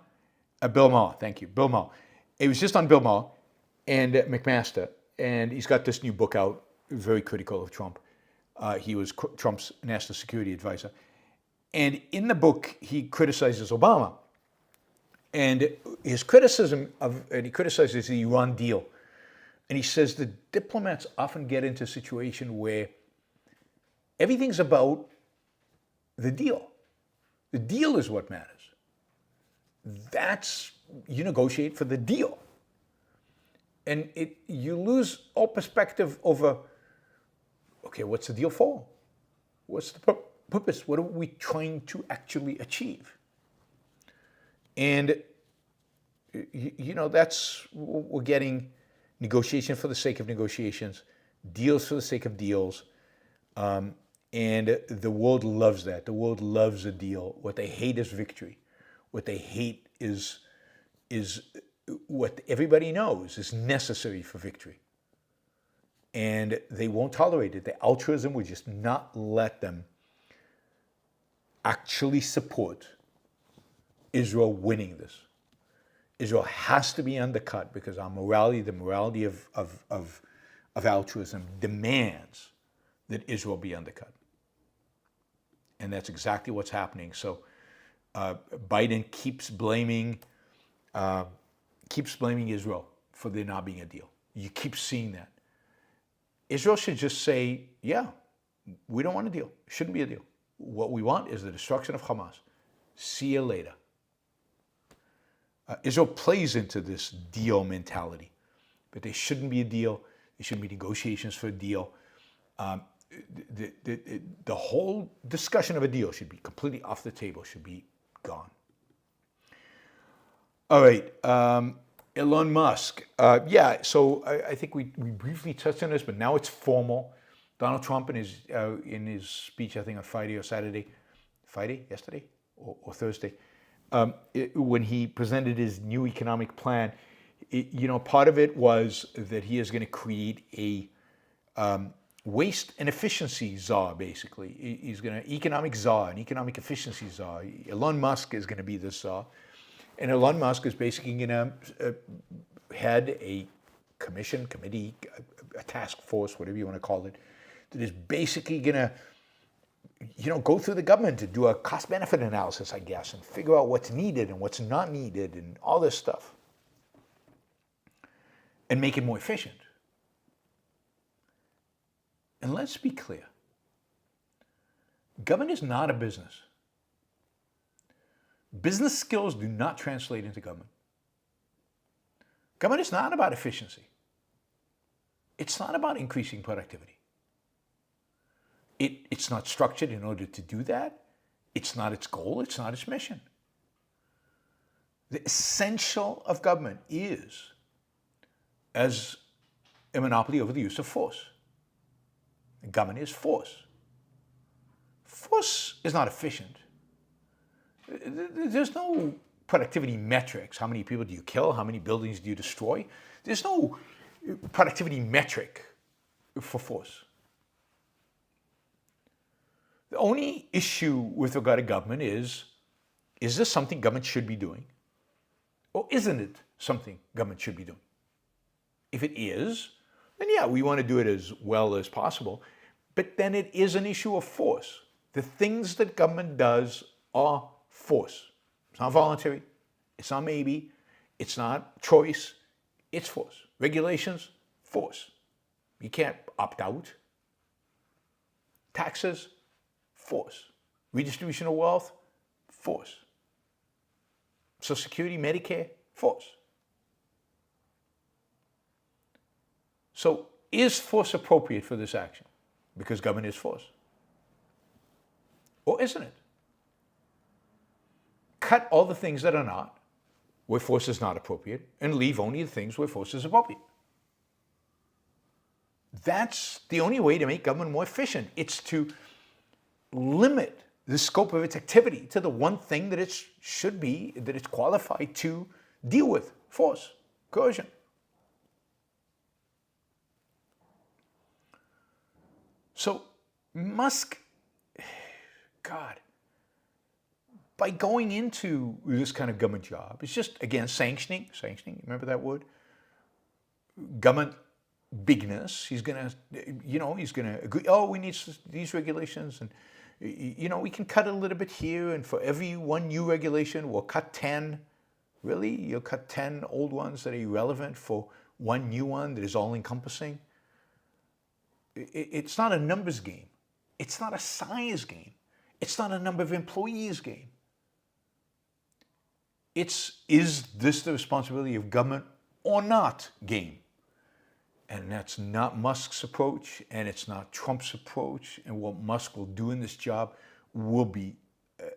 B: Bill Maher. Thank you, Bill Maher. He was just on Bill Maher and McMaster, and he's got this new book out, very critical of Trump. He was Trump's national security advisor. And in the book, he criticizes Obama. And his criticism and he criticizes the Iran deal. And he says the diplomats often get into a situation where everything's about the deal. The deal is what matters. You negotiate for the deal. And you lose all perspective over, okay, what's the deal for? What's the purpose? What are we trying to actually achieve? And, that's, we're getting negotiation for the sake of negotiations, deals for the sake of deals. And the world loves that. The world loves a deal. What they hate is victory. What they hate is what everybody knows is necessary for victory. And they won't tolerate it. The altruism would just not let them actually support Israel winning this. Israel has to be undercut because our morality, the morality of altruism, demands that Israel be undercut. And that's exactly what's happening. So Biden keeps blaming Israel for there not being a deal. You keep seeing that. Israel should just say, yeah, we don't want a deal. It shouldn't be a deal. What we want is the destruction of Hamas. See you later. Israel plays into this deal mentality, but there shouldn't be a deal. There shouldn't be negotiations for a deal. The whole discussion of a deal should be completely off the table, should be gone. All right, Elon Musk. So I think we briefly touched on this, but now it's formal. Donald Trump in his speech, I think on Friday or Saturday, yesterday or Thursday, when he presented his new economic plan, part of it was that he is going to create a waste and efficiency czar, basically. He's going to economic czar, an economic efficiency czar. Elon Musk is going to be the czar. And Elon Musk is basically going to head a committee, a task force, whatever you want to call it, that is basically going to, go through the government to do a cost-benefit analysis, I guess, and figure out what's needed and what's not needed and all this stuff, and make it more efficient. And let's be clear. Government is not a business. Business skills do not translate into government. Government is not about efficiency. It's not about increasing productivity. It's not structured in order to do that. It's not its goal. It's not its mission. The essential of government is as a monopoly over the use of force. Government is force. Force is not efficient. There's no productivity metrics. How many people do you kill? How many buildings do you destroy? There's no productivity metric for force. The only issue with regard to government is this something government should be doing? Or isn't it something government should be doing? If it is, then yeah, we want to do it as well as possible. But then it is an issue of force. The things that government does are force. It's not voluntary. It's not maybe. It's not choice. It's force. Regulations, force. You can't opt out. Taxes, force. Redistribution of wealth, force. Social Security, Medicare, force. So is force appropriate for this action? Because government is force. Or isn't it? Cut all the things that are not where force is not appropriate and leave only the things where force is appropriate. That's the only way to make government more efficient. It's to limit the scope of its activity to the one thing that it should be, that it's qualified to deal with: force, coercion. So Musk, God, by going into this kind of government job, it's just, again, sanctioning, remember that word? Government bigness. He's going to agree, oh, we need these regulations, and, we can cut a little bit here, and for every one new regulation, we'll cut 10. Really? You'll cut 10 old ones that are irrelevant for one new one that is all-encompassing? It's not a numbers game. It's not a size game. It's not a number of employees game. Is this the responsibility of government or not game? And that's not Musk's approach, and it's not Trump's approach. And what Musk will do in this job will be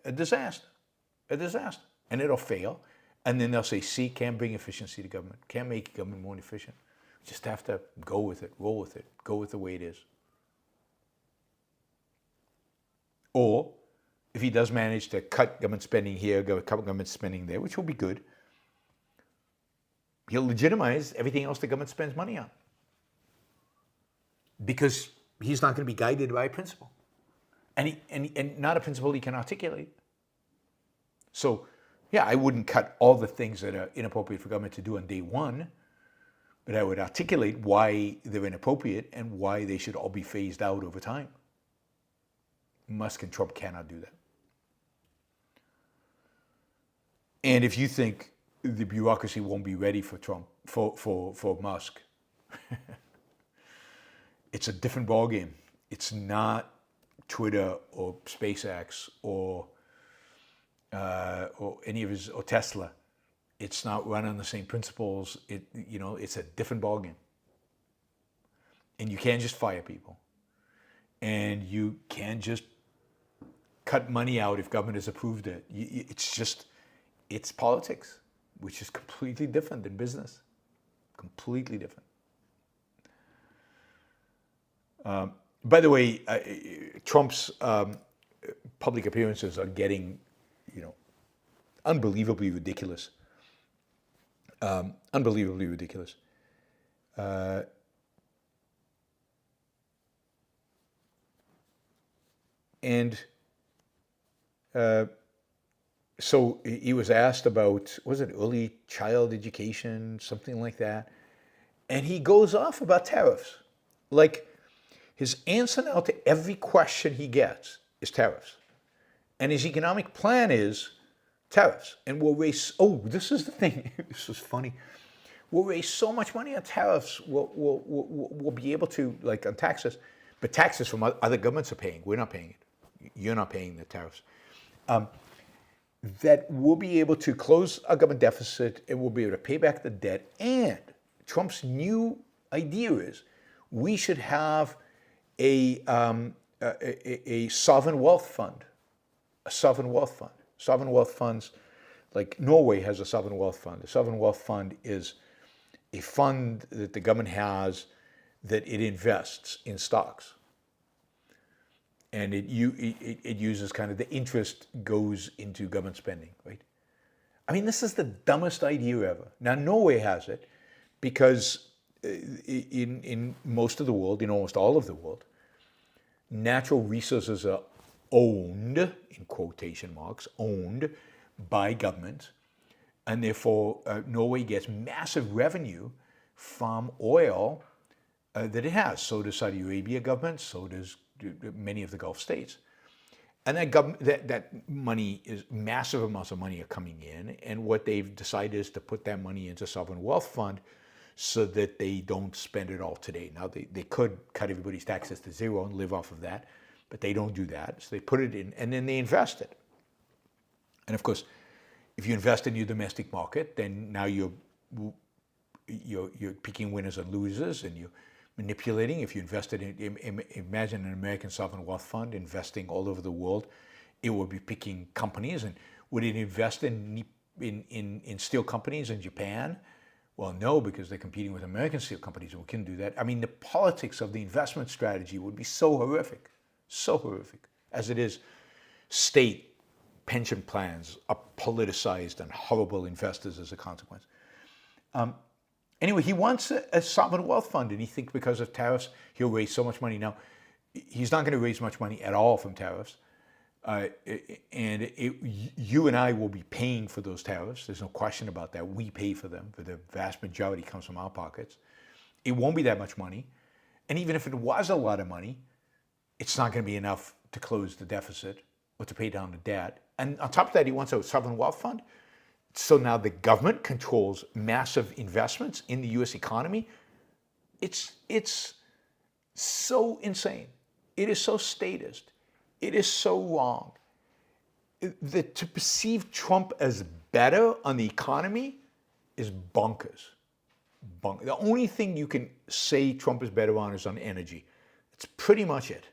B: a disaster, and it'll fail. And then they'll say, see, can't bring efficiency to government, can't make government more efficient. Just have to go with it, roll with it, go with the way it is. Or if he does manage to cut government spending here, cut government spending there, which will be good, he'll legitimize everything else the government spends money on. Because he's not going to be guided by a principle. And not a principle he can articulate. So, yeah, I wouldn't cut all the things that are inappropriate for government to do on day one, but I would articulate why they're inappropriate and why they should all be phased out over time. Musk and Trump cannot do that. And if you think the bureaucracy won't be ready for Trump, for Musk, it's a different ballgame. It's not Twitter or SpaceX or any of his, or Tesla. It's not run on the same principles. It's a different ballgame. And you can't just fire people. And you can't just cut money out if government has approved it. It's politics, which is completely different than business. Completely different. By the way, Trump's public appearances are getting, unbelievably ridiculous. Unbelievably ridiculous. So he was asked about, was it early child education, something like that? And he goes off about tariffs. Like, his answer now to every question he gets is tariffs. And his economic plan is tariffs. And we'll raise, this is the thing, this is funny. We'll raise so much money on tariffs, we'll be able to, like, on taxes, but taxes from other governments are paying. We're not paying it. You're not paying the tariffs. That we'll be able to close our government deficit and we'll be able to pay back the debt. And Trump's new idea is we should have a sovereign wealth fund. A sovereign wealth fund. Sovereign wealth funds, like Norway has a sovereign wealth fund. A sovereign wealth fund is a fund that the government has that it invests in stocks. And it uses kind of the interest goes into government spending, right? I mean, this is the dumbest idea ever. Now, Norway has it because in most of the world, in almost all of the world, natural resources are owned, in quotation marks, owned by government. And therefore, Norway gets massive revenue from oil that it has. So does Saudi Arabia government, so does many of the Gulf states. And that money is, massive amounts of money are coming in, and what they've decided is to put that money into sovereign wealth fund so that they don't spend it all today. Now, they could cut everybody's taxes to zero and live off of that, but they don't do that. So they put it in, and then they invest it. And of course, if you invest in your domestic market, then now you're picking winners and losers, and you're manipulating. If you invested imagine an American sovereign wealth fund investing all over the world, it would be picking companies, and would it invest in in steel companies in Japan? Well, no, because they're competing with American steel companies and we couldn't do that. I mean, the politics of the investment strategy would be so horrific, as it is. State pension plans are politicized and horrible investors as a consequence. Anyway, he wants a sovereign wealth fund, and he thinks because of tariffs, he'll raise so much money. Now, he's not going to raise much money at all from tariffs. You and I will be paying for those tariffs. There's no question about that. We pay for them, but the vast majority comes from our pockets. It won't be that much money. And even if it was a lot of money, it's not going to be enough to close the deficit or to pay down the debt. And on top of that, he wants a sovereign wealth fund. So now the government controls massive investments in the U.S. economy. It's so insane. It is so statist. It is so wrong. To perceive Trump as better on the economy is bonkers. The only thing you can say Trump is better on is on energy. That's pretty much it.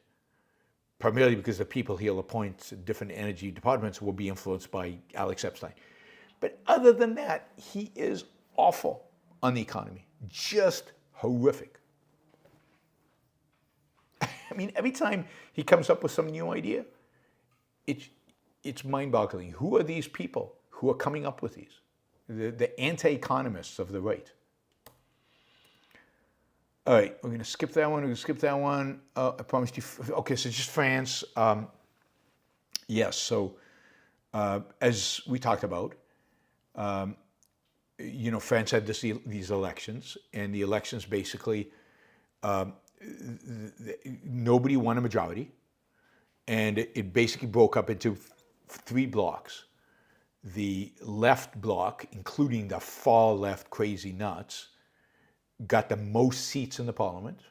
B: Primarily because the people he'll appoint to different energy departments will be influenced by Alex Epstein. But other than that, he is awful on the economy. Just horrific. I mean, every time he comes up with some new idea, it's mind-boggling. Who are these people who are coming up with these? The anti-economists of the right. All right, we're going to skip that one. I promised you. Okay, so just France. Yes, so as we talked about, France had these elections, and the elections basically, nobody won a majority, and it basically broke up into three blocks. The left bloc, including the far left crazy nuts, got the most seats in the parliament.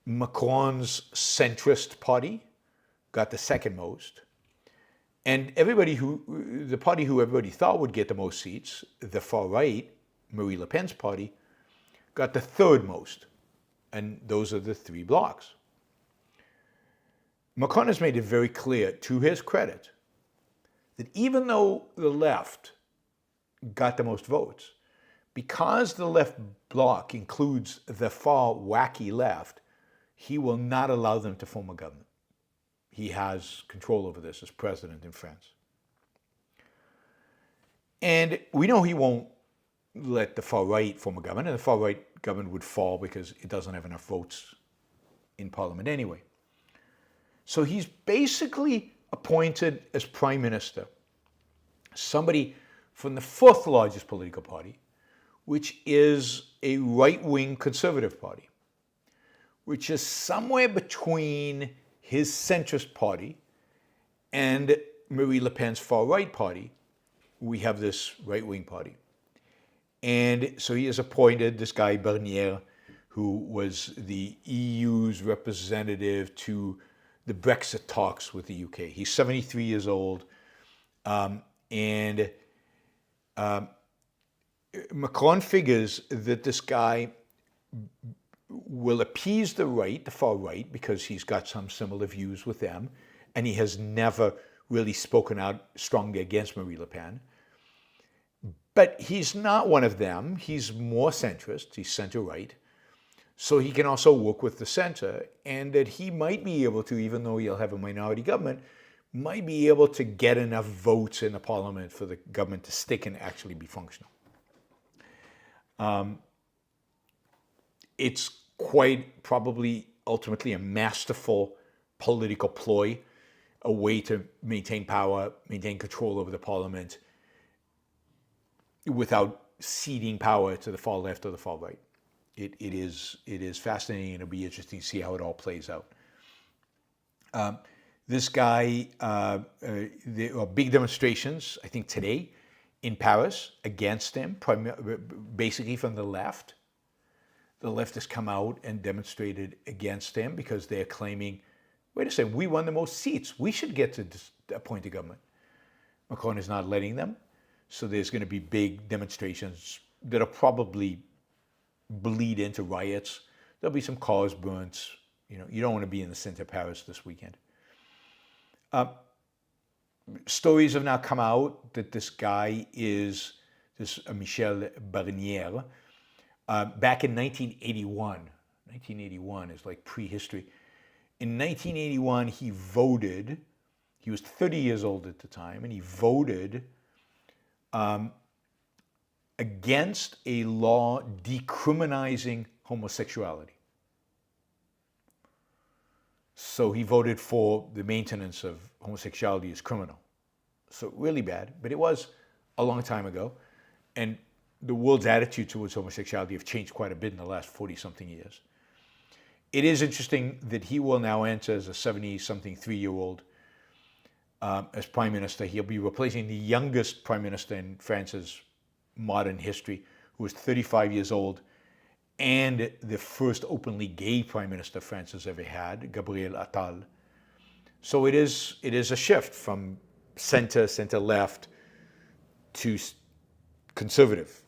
B: Macron's centrist party got the second most. And the party who everybody thought would get the most seats, the far right, Marie Le Pen's party, got the third most. And those are the three blocs. Macron has made it very clear, to his credit, that even though the left got the most votes, because the left bloc includes the far wacky left, he will not allow them to form a government. He has control over this as president in France. And we know he won't let the far right form a government, and the far right government would fall because it doesn't have enough votes in parliament anyway. So he's basically appointed as prime minister somebody from the fourth largest political party, which is a right-wing conservative party, which is somewhere between his centrist party and Marie Le Pen's far-right party. We have this right-wing party. And so he has appointed this guy, Barnier, who was the EU's representative to the Brexit talks with the UK. He's 73 years old. Macron figures that this guy will appease the right, the far right, because he's got some similar views with them, and he has never really spoken out strongly against Marie Le Pen. But he's not one of them. He's more centrist. He's center-right. So he can also work with the center, and that he might be able to, even though he'll have a minority government, might be able to get enough votes in the parliament for the government to stick and actually be functional. It's quite probably ultimately a masterful political ploy, a way to maintain power, maintain control over the parliament without ceding power to the far left or the far right. It is fascinating, and it'll be interesting to see how it all plays out. This guy, there are big demonstrations, I think today, in Paris against him, basically from the left. The left has come out and demonstrated against him because they're claiming, wait a second, we won the most seats. We should get to appoint a government. Macron is not letting them. So there's going to be big demonstrations that'll probably bleed into riots. There'll be some cars burnt. You don't want to be in the center of Paris this weekend. stories have now come out that this guy is this Michel Barnier. Back in 1981, 1981 is like prehistory. In 1981, he voted. He was 30 years old at the time, and he voted against a law decriminalizing homosexuality. So he voted for the maintenance of homosexuality as criminal. So really bad, but it was a long time ago. And the world's attitude towards homosexuality have changed quite a bit in the last 40-something years. It is interesting that he will now enter as a 70-something, 3-year-old as prime minister. He'll be replacing the youngest prime minister in France's modern history, who was 35 years old, and the first openly gay prime minister France has ever had, Gabriel Attal. So it is a shift from center-left to conservative,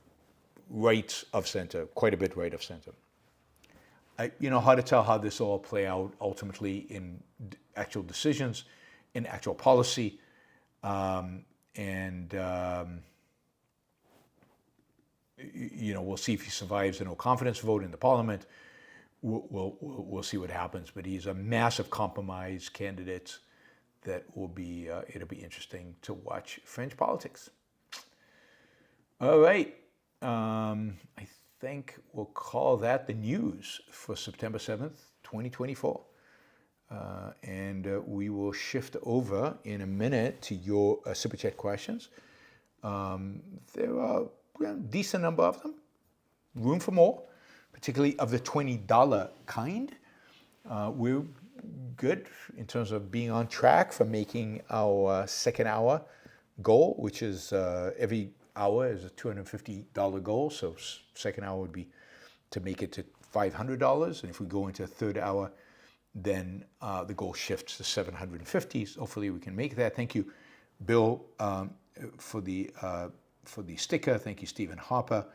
B: right of center, quite a bit right of center. Hard to tell how this all play out ultimately in actual decisions, in actual policy, we'll see if he survives the no confidence vote in the parliament. We'll see what happens. But he's a massive compromise candidate that will be. It'll be interesting to watch French politics. All right, I think we'll call that the news for September 7th, 2024. And we will shift over in a minute to your Super Chat questions. There are a decent number of them, room for more, particularly of the $20 kind. We're good in terms of being on track for making our second hour goal, which is every hour is a $250 goal. So second hour would be to make it to $500. And if we go into a third hour, then the goal shifts to $750. So hopefully we can make that. Thank you, Bill, for the sticker. Thank you, Stephen Harper.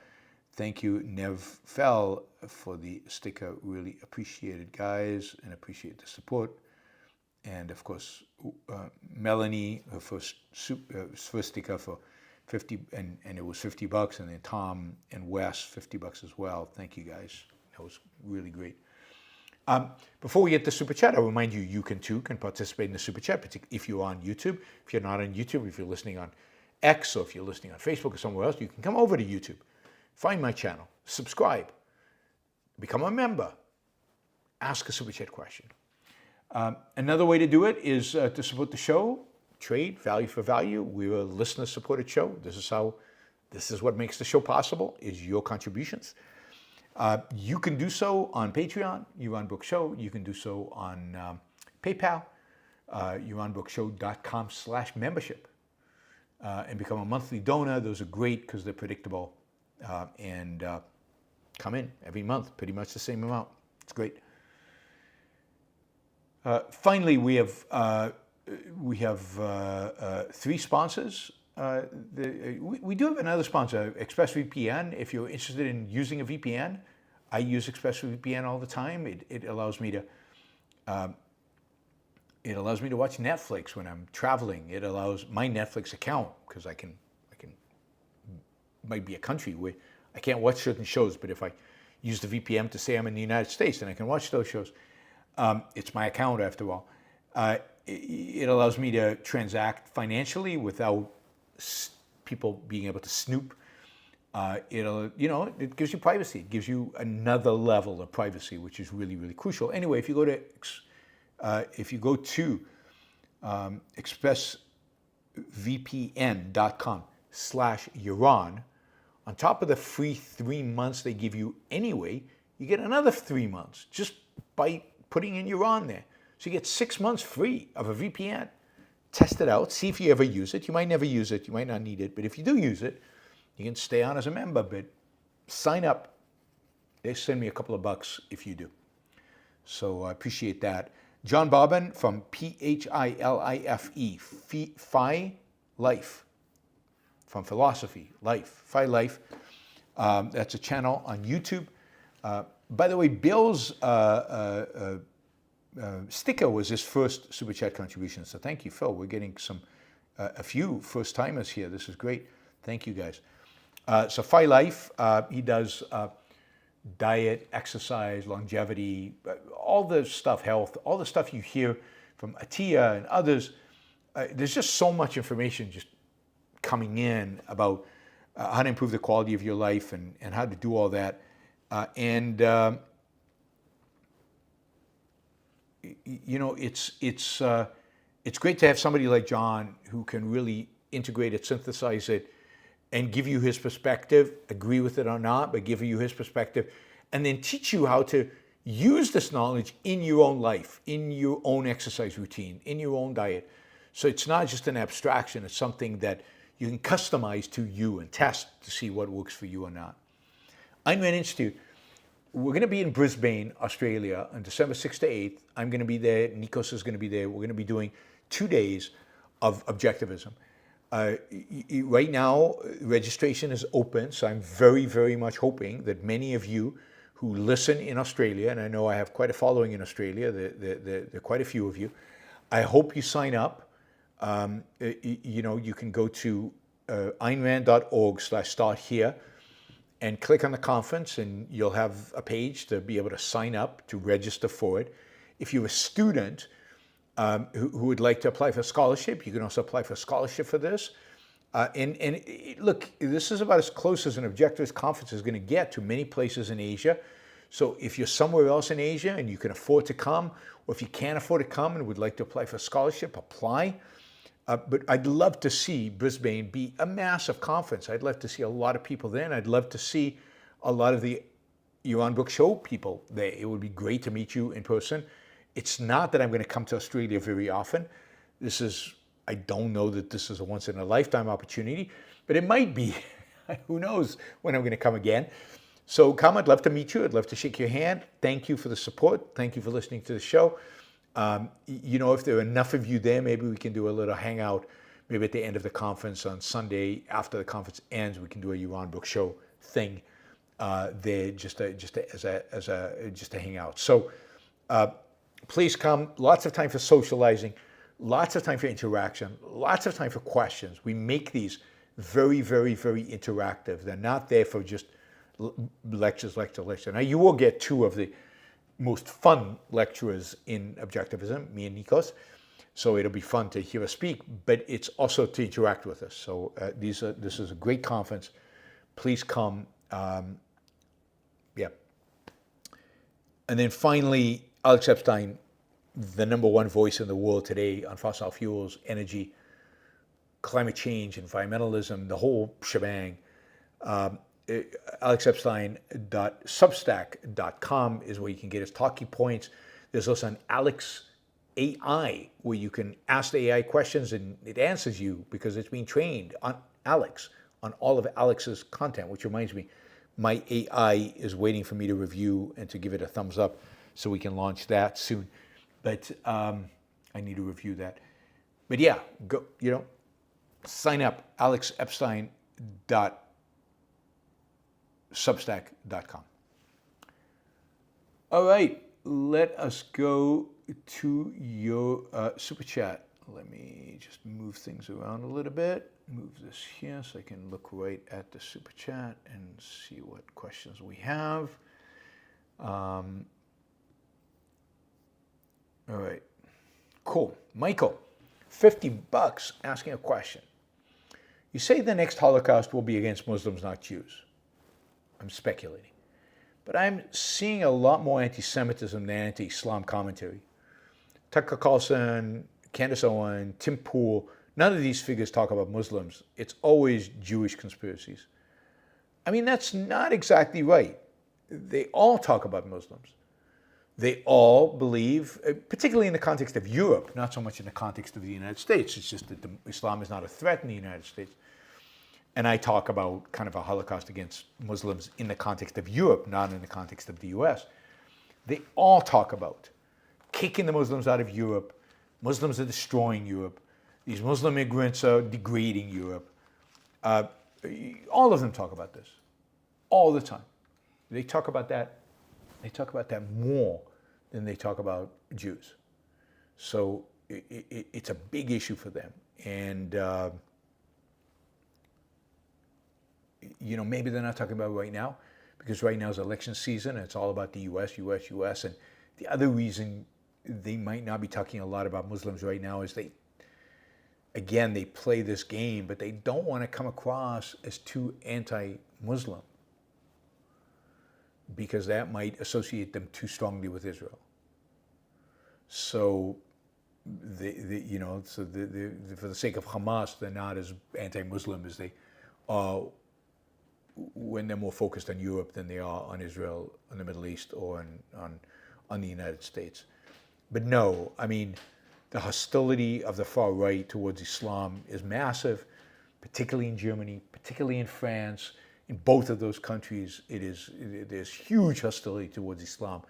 B: Thank you, Nev Fell, for the sticker. Really appreciate it, guys, and appreciate the support. And of course, Melanie, her first sticker for 50, and it was $50, and then Tom and Wes, $50 as well. Thank you, guys. That was really great. Before we get to Super Chat, I'll remind you, you can participate in the Super Chat, particularly if you're on YouTube. If you're not on YouTube, if you're listening on X, or if you're listening on Facebook or somewhere else, you can come over to YouTube, find my channel, subscribe, become a member, ask a Super Chat question. Another way to do it is to support the show, trade, value for value. We're a listener-supported show. This is what makes the show possible, is your contributions. You can do so on Patreon, Yaron Brook Show. You can do so on PayPal, yaronbrookshow.com/membership, and become a monthly donor. Those are great because they're predictable and come in every month, pretty much the same amount. It's great. Finally, we have 3 sponsors. We do have another sponsor, ExpressVPN. If you're interested in using a VPN, I use ExpressVPN all the time. It allows me to watch Netflix when I'm traveling. It allows my Netflix account, because I can might be a country where I can't watch certain shows, but if I use the VPN to say I'm in the United States, then I can watch those shows. It's my account after all. It allows me to transact financially without people being able to snoop. It gives you privacy. It gives you another level of privacy, which is really, really crucial. Anyway, if you go to expressvpn.com/Yaron, on top of the free 3 months they give you anyway, you get another 3 months just by putting in Yaron there. So you get 6 months free of a VPN. Test it out, see if you ever use it. You might never use it, you might not need it, but if you do use it, you can stay on as a member, but sign up. They send me a couple of bucks if you do. So I appreciate that. John Bobbin from PHILIFE, Phi Life, from Philosophy, Life, Phi Life. That's a channel on YouTube. By the way, Bill's sticker was his first Super Chat contribution, so thank you, Phil. We're getting some a few first timers here. This is great. Thank you guys. So Phi Life, he does diet, exercise, longevity, all the stuff, health, all the stuff you hear from Atia and others. There's just so much information just coming in about how to improve the quality of your life and how to do all that. It's great to have somebody like John who can really integrate it, synthesize it, and give you his perspective, agree with it or not, but give you his perspective, and then teach you how to use this knowledge in your own life, in your own exercise routine, in your own diet. So it's not just an abstraction, it's something that you can customize to you and test to see what works for you or not. Ayn Rand Institute, we're going to be in Brisbane, Australia on December 6th to 8th. I'm going to be there, Nikos is going to be there. We're going to be doing 2 days of objectivism. Right now, registration is open, so I'm very, very much hoping that many of you who listen in Australia, and I know I have quite a following in Australia, there are quite a few of you, I hope you sign up. You can go to aynrand.org/start here and click on the conference, and you'll have a page to be able to sign up to register for it. If you're a student who would like to apply for a scholarship, you can also apply for a scholarship for this. Look, this is about as close as an objectivist conference is going to get to many places in Asia. So if you're somewhere else in Asia and you can afford to come, or if you can't afford to come and would like to apply for a scholarship, apply. But I'd love to see Brisbane be a massive conference. I'd love to see a lot of people there, and I'd love to see a lot of the Yaron Brook Show people there. It would be great to meet you in person. It's not that I'm going to come to Australia very often. I don't know that this is a once-in-a-lifetime opportunity, but it might be. Who knows when I'm going to come again. So come, I'd love to meet you. I'd love to shake your hand. Thank you for the support. Thank you for listening to the show. If there are enough of you there, maybe we can do a little hangout, maybe at the end of the conference on Sunday after the conference ends. We can do a Yaron Brook Show thing there, just to hang out. So please come. Lots of time for socializing, lots of time for interaction, lots of time for questions. We make these very, very, very interactive. They're not there for just lecture. Now you will get 2 of the most fun lecturers in objectivism, me and Nikos. So it'll be fun to hear us speak, but it's also to interact with us. So this is a great conference. Please come. And then finally, Alex Epstein, the #1 voice in the world today on fossil fuels, energy, climate change, environmentalism, the whole shebang. alexepstein.substack.com is where you can get his talking points. There's also an Alex AI where you can ask the AI questions and it answers you because it's being trained on Alex, on all of Alex's content, which reminds me, my AI is waiting for me to review and to give it a thumbs up so we can launch that soon. But I need to review that. But yeah, go, sign up, alexepstein.substack.com. All right, let us go to your super chat. Let me just move things around a little bit. Move this here so I can look right at the super chat and see what questions we have. All right, cool. Michael, $50 asking a question. You say the next Holocaust will be against Muslims, not Jews. I'm speculating. But I'm seeing a lot more anti-Semitism than anti-Islam commentary. Tucker Carlson, Candace Owen, Tim Pool, none of these figures talk about Muslims. It's always Jewish conspiracies. I mean, that's not exactly right. They all talk about Muslims. They all believe, particularly in the context of Europe, not so much in the context of the United States. It's just that Islam is not a threat in the United States. And I talk about kind of a Holocaust against Muslims in the context of Europe, not in the context of the US. They all talk about kicking the Muslims out of Europe. Muslims are destroying Europe. These Muslim immigrants are degrading Europe. All of them talk about this all the time. They talk about that. They talk about that more than they talk about Jews. So it's a big issue for them. And, maybe they're not talking about it right now, because right now is election season, and it's all about the U.S., U.S., U.S. And the other reason they might not be talking a lot about Muslims right now is they play this game, but they don't want to come across as too anti-Muslim, because that might associate them too strongly with Israel. So, for the sake of Hamas, they're not as anti-Muslim as they are when they're more focused on Europe than they are on Israel, on the Middle East, or on the United States. But no, I mean, the hostility of the far right towards Islam is massive, particularly in Germany, particularly in France. In both of those countries, there's huge hostility towards Islam.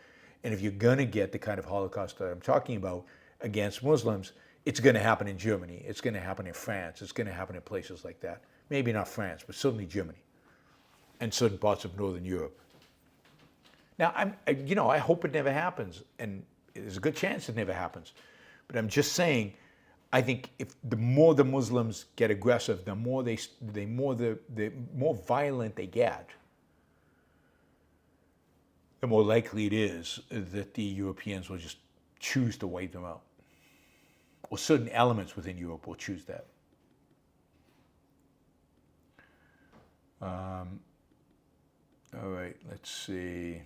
B: And if you're going to get the kind of Holocaust that I'm talking about against Muslims, it's going to happen in Germany. It's going to happen in France. It's going to happen in places like that. Maybe not France, but certainly Germany and certain parts of Northern Europe. Now, I hope it never happens, and there's a good chance it never happens. But I'm just saying, I think if the more the Muslims get aggressive, the more the more violent they get, the more likely it is that the Europeans will just choose to wipe them out. Or certain elements within Europe will choose that. All right, let's see.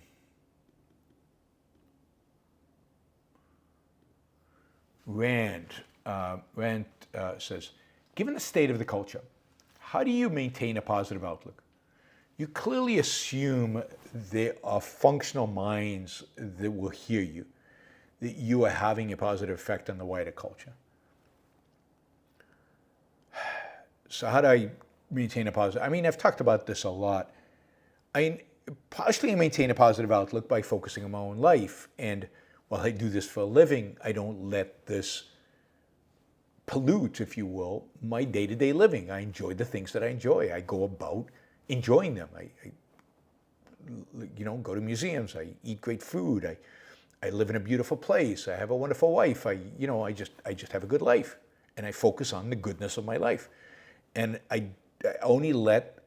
B: Rand says, given the state of the culture, how do you maintain a positive outlook? You clearly assume there are functional minds that will hear you, that you are having a positive effect on the wider culture. So how do I maintain a positive? I mean, I've talked about this a lot. Partially I maintain a positive outlook by focusing on my own life. And while I do this for a living, I don't let this pollute, if you will, my day-to-day living. I enjoy the things that I enjoy. I go about enjoying them. I go to museums. I eat great food. I live in a beautiful place. I have a wonderful wife. I just have a good life, and I focus on the goodness of my life. And I only let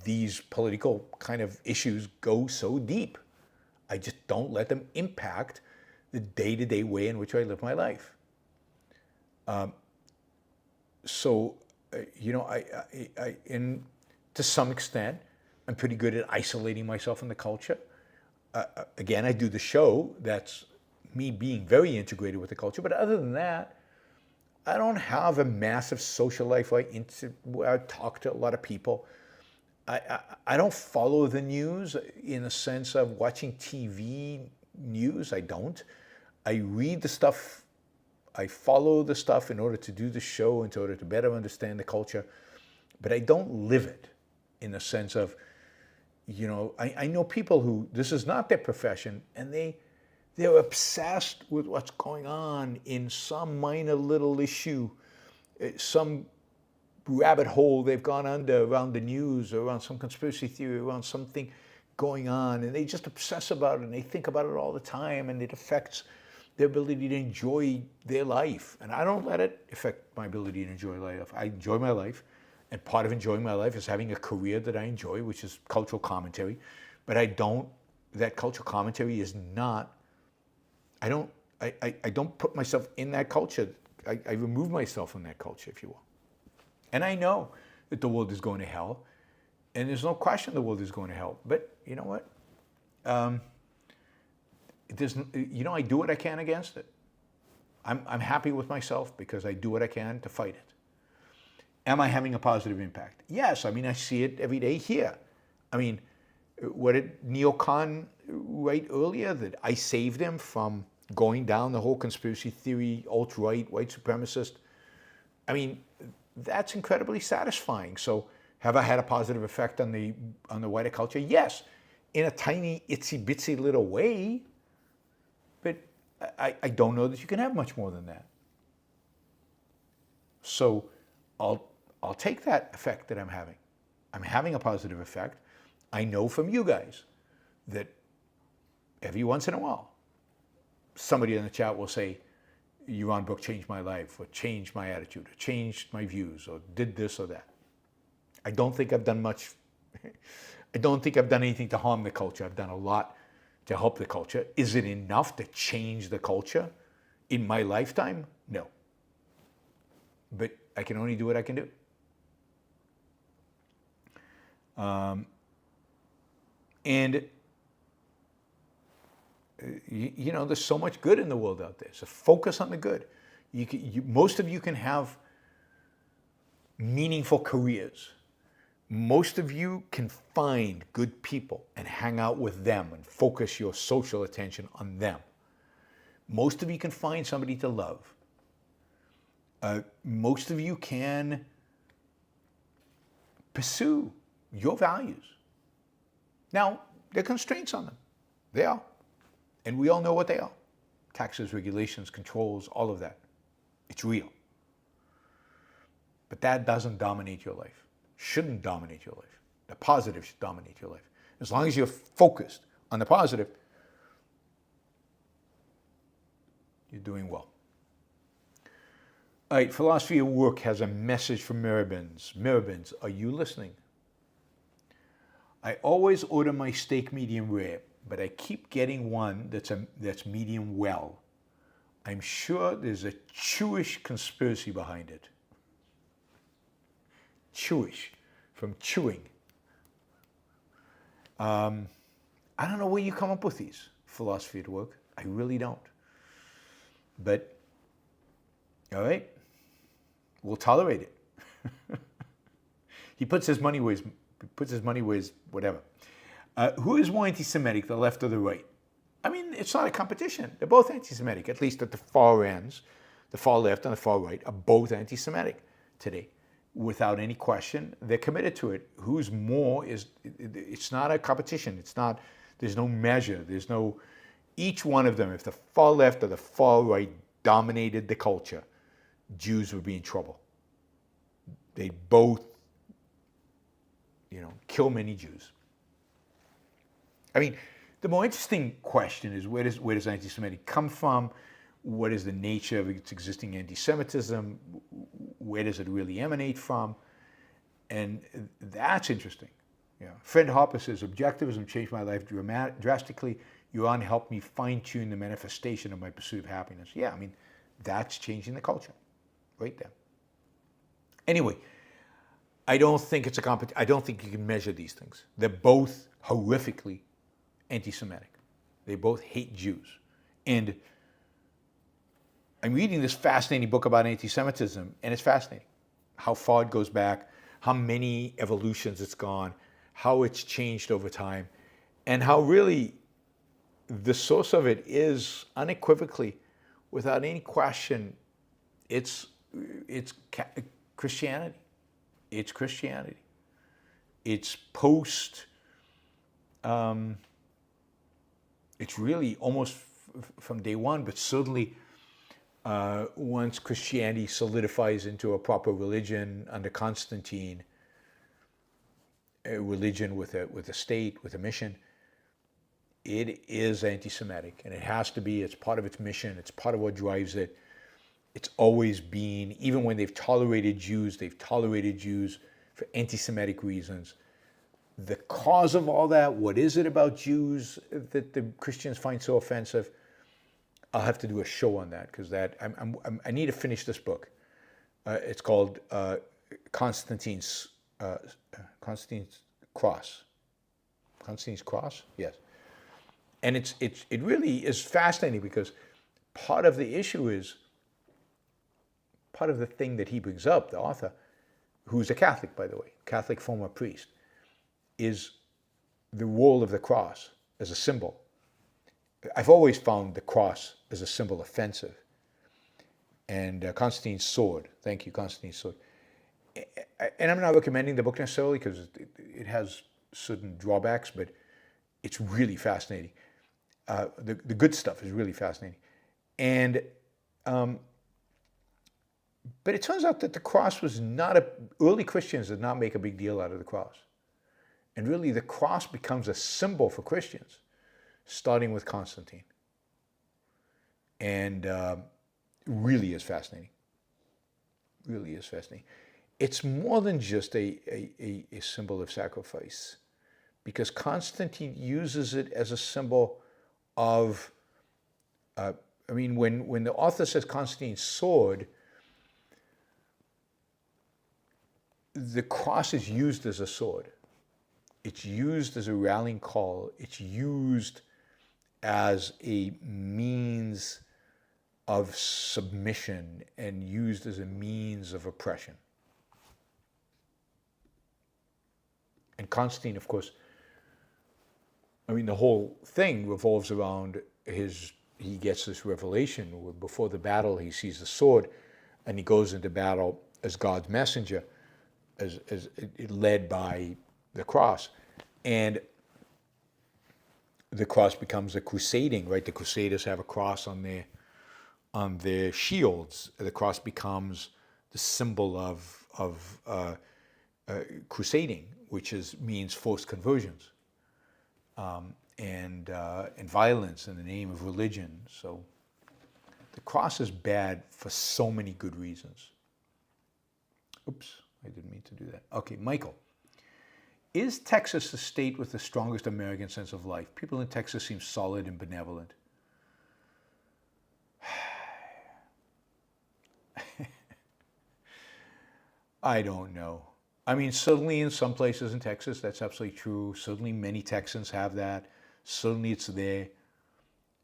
B: these political kind of issues go so deep. I just don't let them impact the day-to-day way in which I live my life. To some extent, I'm pretty good at isolating myself in the culture. Again, I do the show. That's me being very integrated with the culture. But other than that, I don't have a massive social life where I talk to a lot of people. I don't follow the news in the sense of watching TV news. I don't. I read the stuff. I follow the stuff in order to do the show, in order to better understand the culture. But I don't live it in the sense of, I know people who, this is not their profession, and they're obsessed with what's going on in some minor little issue, some rabbit hole they've gone under around the news, or around some conspiracy theory, around something going on, and they just obsess about it, and they think about it all the time, and it affects their ability to enjoy their life. And I don't let it affect my ability to enjoy life. I enjoy my life, and part of enjoying my life is having a career that I enjoy, which is cultural commentary. But that cultural commentary is not, I don't put myself in that culture. I remove myself from that culture, if you will. And I know that the world is going to hell, and there's no question the world is going to hell. But you know what? I do what I can against it. I'm happy with myself because I do what I can to fight it. Am I having a positive impact? Yes. I mean, I see it every day here. I mean, what did Neil Kahn write earlier? That I saved him from going down the whole conspiracy theory, alt-right, white supremacist. I mean, that's incredibly satisfying. So have I had a positive effect on the wider culture? Yes, in a tiny, itsy-bitsy little way. But I don't know that you can have much more than that. So I'll take that effect that I'm having. I'm having a positive effect. I know from you guys that every once in a while, somebody in the chat will say, Yaron Brook changed my life, or changed my attitude, or changed my views, or did this or that. I don't think I've done much. I don't think I've done anything to harm the culture. I've done a lot to help the culture. Is it enough to change the culture in my lifetime? No. But I can only do what I can do. And you know, there's so much good in the world out there. So focus on the good. Most of you can have meaningful careers. Most of you can find good people and hang out with them and focus your social attention on them. Most of you can find somebody to love. Most of you can pursue your values. Now, there are constraints on them. They are. And we all know what they are. Taxes, regulations, controls, all of that. It's real. But that doesn't dominate your life. Shouldn't dominate your life. The positive should dominate your life. As long as you're focused on the positive, you're doing well. All right, Philosophy of Work has a message from maribbens. Maribbens, are you listening? I always order my steak medium rare, but I keep getting one that's medium well. I'm sure there's a chewish conspiracy behind it. Chewish, from chewing. I don't know where you come up with these, Philosophy at Work. I really don't. But, all right, we'll tolerate it. He puts his money where his whatever. Who is more anti-Semitic, the left or the right? I mean, it's not a competition. They're both anti-Semitic, at least at the far ends. The far left and the far right are both anti-Semitic today. Without any question, they're committed to it. Who's more is, it's not a competition. It's not, there's no measure. There's no, each one of them, if the far left or the far right dominated the culture, Jews would be in trouble. They both, kill many Jews. I mean, the more interesting question is where does anti-Semitic come from? What is the nature of its existing anti-Semitism? Where does it really emanate from? And that's interesting. Fred Harper says, objectivism changed my life drastically. Yaron helped me fine-tune the manifestation of my pursuit of happiness. Yeah, I mean, that's changing the culture right there. Anyway, I don't think it's a competition. I don't think you can measure these things. They're both horrifically anti-Semitic. They both hate Jews. And I'm reading this fascinating book about anti-Semitism, and it's fascinating how far it goes back, how many evolutions it's gone, how it's changed over time, and how really the source of it is unequivocally, without any question, it's Christianity. It's Christianity. It's post, it's really almost from day one, but certainly once Christianity solidifies into a proper religion under Constantine, a religion with a state, with a mission, it is anti-Semitic, and it has to be. It's part of its mission. It's part of what drives it. It's always been, even when they've tolerated Jews for anti-Semitic reasons. The cause of all that, what is it about Jews that the Christians find so offensive? I'll have to do a show on that, because I need to finish this book. It's called Constantine's Cross. Constantine's Cross, yes. And it really is fascinating, because part of the issue is, part of the thing that he brings up, the author, who's a Catholic, by the way, Catholic former priest, is the role of the cross as a symbol. I've always found the cross as a symbol offensive. And Constantine's sword, thank you, Constantine's sword. And I'm not recommending the book necessarily, because it has certain drawbacks, but it's really fascinating. The good stuff is really fascinating. And but it turns out that the cross was not early Christians did not make a big deal out of the cross. And really the cross becomes a symbol for Christians, starting with Constantine. And really is fascinating. Really is fascinating. It's more than just a symbol of sacrifice, because Constantine uses it as a symbol of, when the author says Constantine's sword, the cross is used as a sword. It's used as a rallying call. It's used as a means of submission and used as a means of oppression. And Constantine, of course, the whole thing revolves around he gets this revelation where before the battle he sees the sword and he goes into battle as God's messenger, as led by the cross. And the cross becomes a crusading, right? The Crusaders have a cross on their shields. The cross becomes the symbol of crusading, which means forced conversions and violence in the name of religion. So the cross is bad for so many good reasons. Oops, I didn't mean to do that. Okay, Michael. Is Texas the state with the strongest American sense of life? People in Texas seem solid and benevolent. I don't know. Certainly in some places in Texas, that's absolutely true. Certainly many Texans have that. Certainly it's there.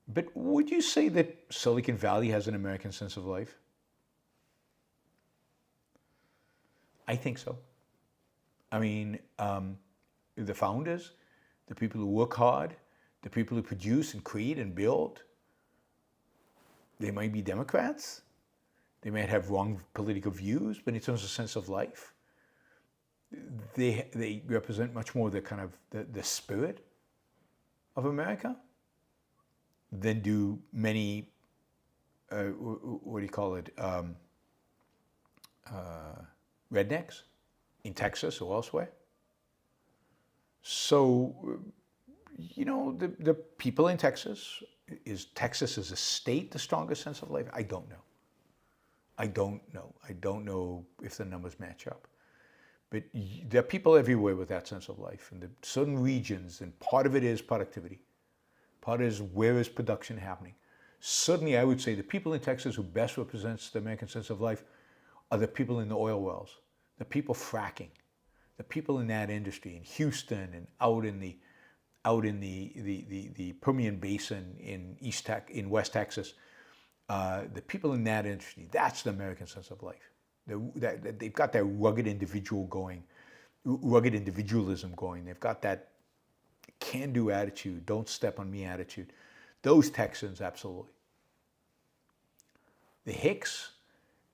B: But would you say that Silicon Valley has an American sense of life? I think so. The founders, the people who work hard, the people who produce and create and build, they might be Democrats. They might have wrong political views, but in terms of sense of life, they represent much more the kind of the spirit of America than do many, rednecks in Texas or elsewhere. So, the people in Texas, is Texas as a state the strongest sense of life? I don't know. I don't know if the numbers match up. But there are people everywhere with that sense of life in the certain regions, and part of it is productivity. Part is where is production happening. Certainly, I would say the people in Texas who best represents the American sense of life are the people in the oil wells, the people fracking, the people in that industry in Houston and out in the Permian Basin in West Texas. The people in that industry, that's the American sense of life. They've got that rugged individualism going. They've got that can-do attitude, don't step on me attitude. Those Texans, absolutely. The Hicks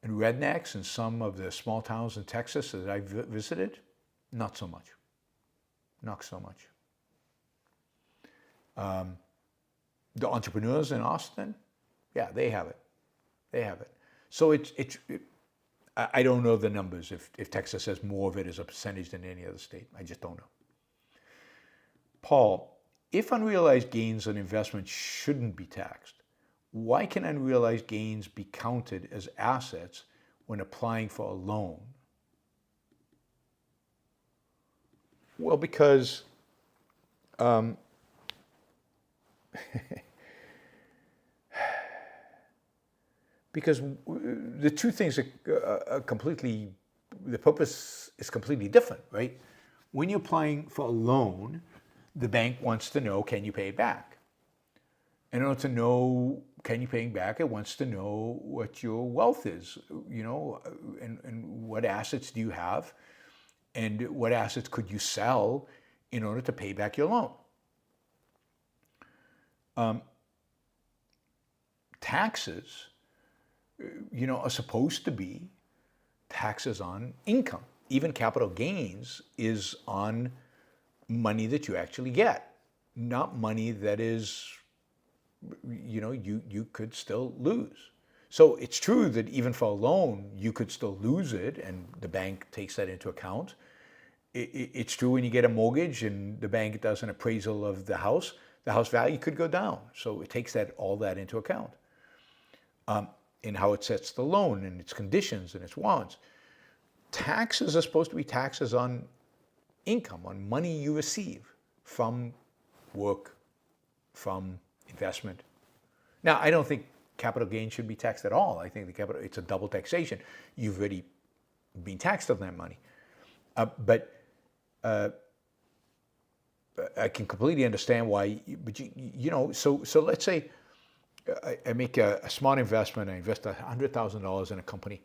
B: and rednecks in some of the small towns in Texas that I visited, not so much. Not so much. The entrepreneurs in Austin, yeah, they have it. They have it. So I don't know the numbers if Texas has more of it as a percentage than any other state. I just don't know. Paul, if unrealized gains on investment shouldn't be taxed, why can unrealized gains be counted as assets when applying for a loan? Well, because because the two things are completely, the purpose is completely different, right? When you're applying for a loan, the bank wants to know, can you pay it back? In order to know, can you pay it back, it wants to know what your wealth is, and what assets do you have, and what assets could you sell in order to pay back your loan. Taxes, are supposed to be taxes on income. Even capital gains is on money that you actually get, not money that is, you could still lose. So it's true that even for a loan, you could still lose it, and the bank takes that into account. It's true when you get a mortgage and the bank does an appraisal of the house value could go down. So it takes all that into account. in how it sets the loan and its conditions and its wants. Taxes are supposed to be taxes on income, on money you receive from work, from investment. Now, I don't think capital gains should be taxed at all. I think it's a double taxation. You've already been taxed on that money. But I can completely understand why, but so let's say I make a smart investment. I invest $100,000 in a company,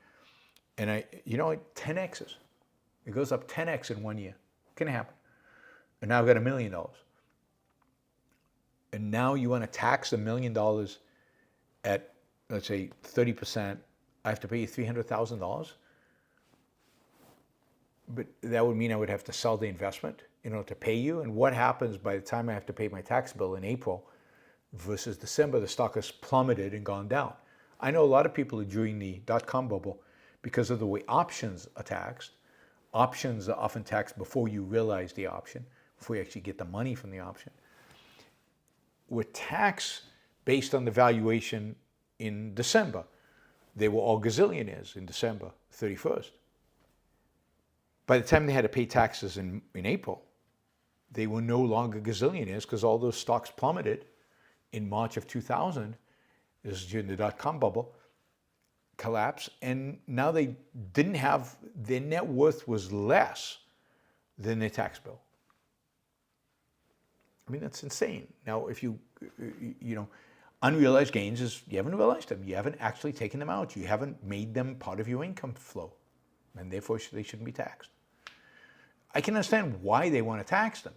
B: and 10x's. It goes up 10x in 1 year. Can happen. And now I've got $1 million. And now you want to tax $1 million at, let's say, 30%. I have to pay you $300,000. But that would mean I would have to sell the investment in order to pay you. And what happens by the time I have to pay my tax bill in April versus December? The stock has plummeted and gone down. I know a lot of people during the dot-com bubble, because of the way options are taxed. Options are often taxed before you realize the option, before you actually get the money from the option. Were taxed based on the valuation in December. They were all gazillionaires in December 31st. By the time they had to pay taxes in April, they were no longer gazillionaires because all those stocks plummeted in March of 2000. This is during the dot-com bubble collapse, and now they didn't have, their net worth was less than their tax bill. I mean, that's insane. Now, if unrealized gains is, you haven't realized them. You haven't actually taken them out. You haven't made them part of your income flow, and therefore they shouldn't be taxed. I can understand why they want to tax them,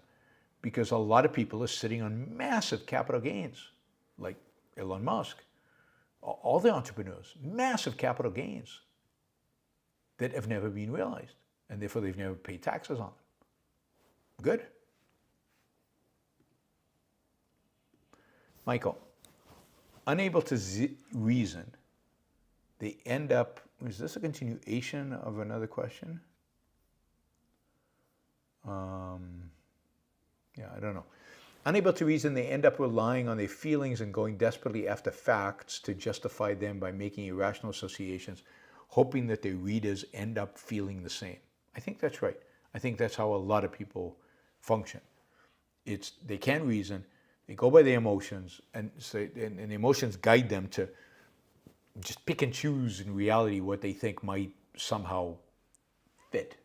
B: because a lot of people are sitting on massive capital gains, like Elon Musk. All the entrepreneurs, massive capital gains that have never been realized, and therefore they've never paid taxes on them. Good. Michael, unable to reason, they end up, is this a continuation of another question? Yeah, I don't know. Unable to reason, they end up relying on their feelings and going desperately after facts to justify them by making irrational associations, hoping that their readers end up feeling the same. I think that's right. I think that's how a lot of people function. They can't reason, they go by their emotions, and the emotions guide them to just pick and choose in reality what they think might somehow fit.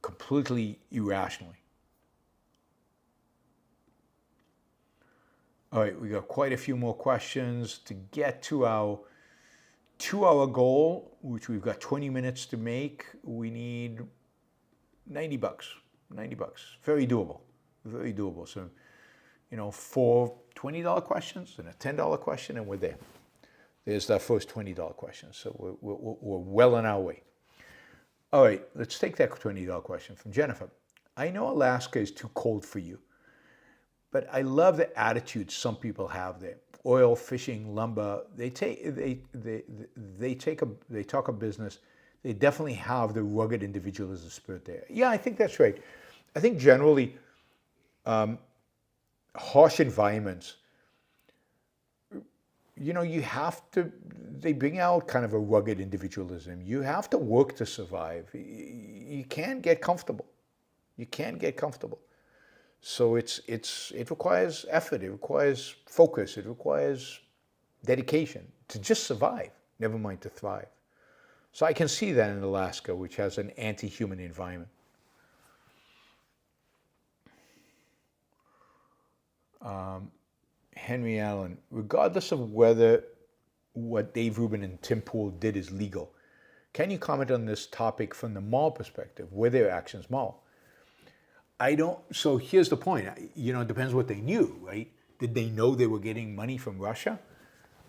B: Completely irrationally. All right, we got quite a few more questions to get to our 2-hour goal, which we've got 20 minutes to make. We need $90. $90. Very doable. Very doable. So, 4 $20 questions and a $10 question, and we're there. There's our first $20 question. So we're well on our way. All right, let's take that $20 question from Jennifer. I know Alaska is too cold for you, but I love the attitude some people have there. Oil, fishing, lumber, they talk a business. They definitely have the rugged individualism spirit there. Yeah, I think that's right. I think generally harsh environments, you have to, they bring out kind of a rugged individualism. You have to work to survive. You can't get comfortable. You can't get comfortable. So it requires effort, it requires focus, it requires dedication to just survive, never mind to thrive. So I can see that in Alaska, which has an anti-human environment. Henry Allen, regardless of whether what Dave Rubin and Tim Pool did is legal, can you comment on this topic from the moral perspective? Were their actions moral? So here's the point. It depends what they knew, right? Did they know they were getting money from Russia?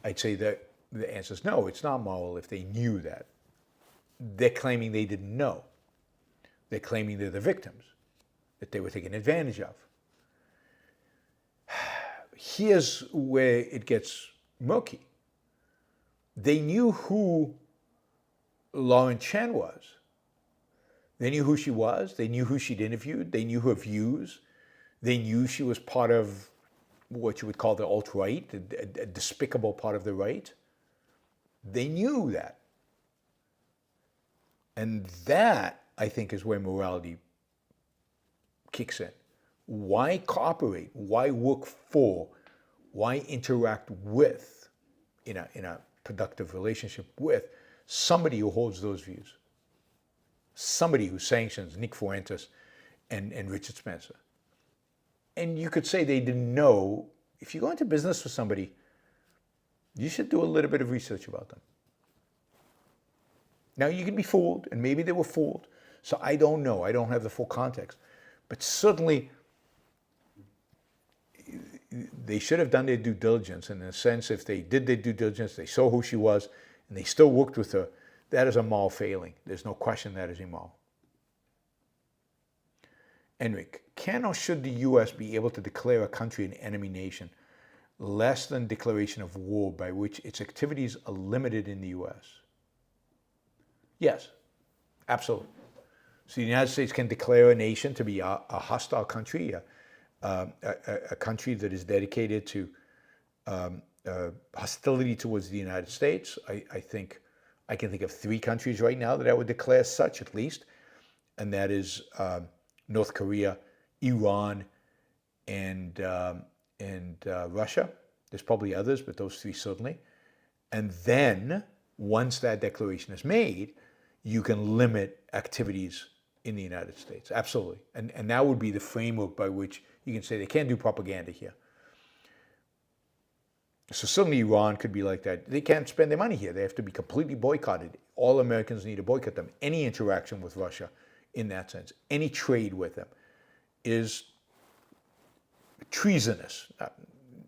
B: I'd say that the answer is no, it's not moral if they knew that. They're claiming they didn't know. They're claiming they're the victims, that they were taken advantage of. Here's where it gets murky. They knew who Lauren Chen was. They knew who she was. They knew who she'd interviewed. They knew her views. They knew she was part of what you would call the alt-right, a despicable part of the right. They knew that. And that, I think, is where morality kicks in. Why cooperate? Why work for? Why interact with, in a productive relationship with, somebody who holds those views? Somebody who sanctions Nick Fuentes and Richard Spencer. And you could say they didn't know. If you go into business with somebody, you should do a little bit of research about them. Now, you can be fooled, and maybe they were fooled. So I don't know. I don't have the full context. But certainly, they should have done their due diligence. And in a sense, if they did their due diligence, they saw who she was, and they still worked with her, that is a moral failing. There's no question that is immoral. Enric, can or should the U.S. be able to declare a country an enemy nation less than declaration of war by which its activities are limited in the U.S.? Yes, absolutely. So the United States can declare a nation to be a hostile country, a country that is dedicated to hostility towards the United States. I think I can think of 3 countries right now that I would declare such, at least, and that is North Korea, Iran, and Russia. There's probably others, but those 3 certainly. And then, once that declaration is made, you can limit activities in the United States. Absolutely. And that would be the framework by which you can say they can't do propaganda here. So certainly Iran could be like that. They can't spend their money here. They have to be completely boycotted. All Americans need to boycott them. Any interaction with Russia in that sense, any trade with them is treasonous.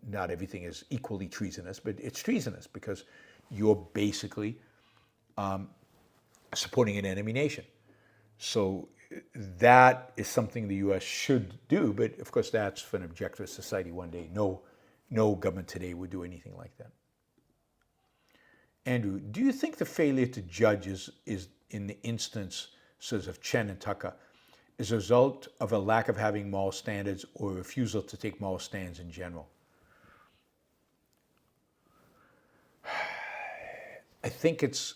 B: Not everything is equally treasonous, but it's treasonous because you're basically supporting an enemy nation. So that is something the U.S. should do, but of course that's for an objective society one day. No government today would do anything like that. Andrew, do you think the failure to judge is in the instances of Chen and Tucker is a result of a lack of having moral standards or a refusal to take moral stands in general? I think it's,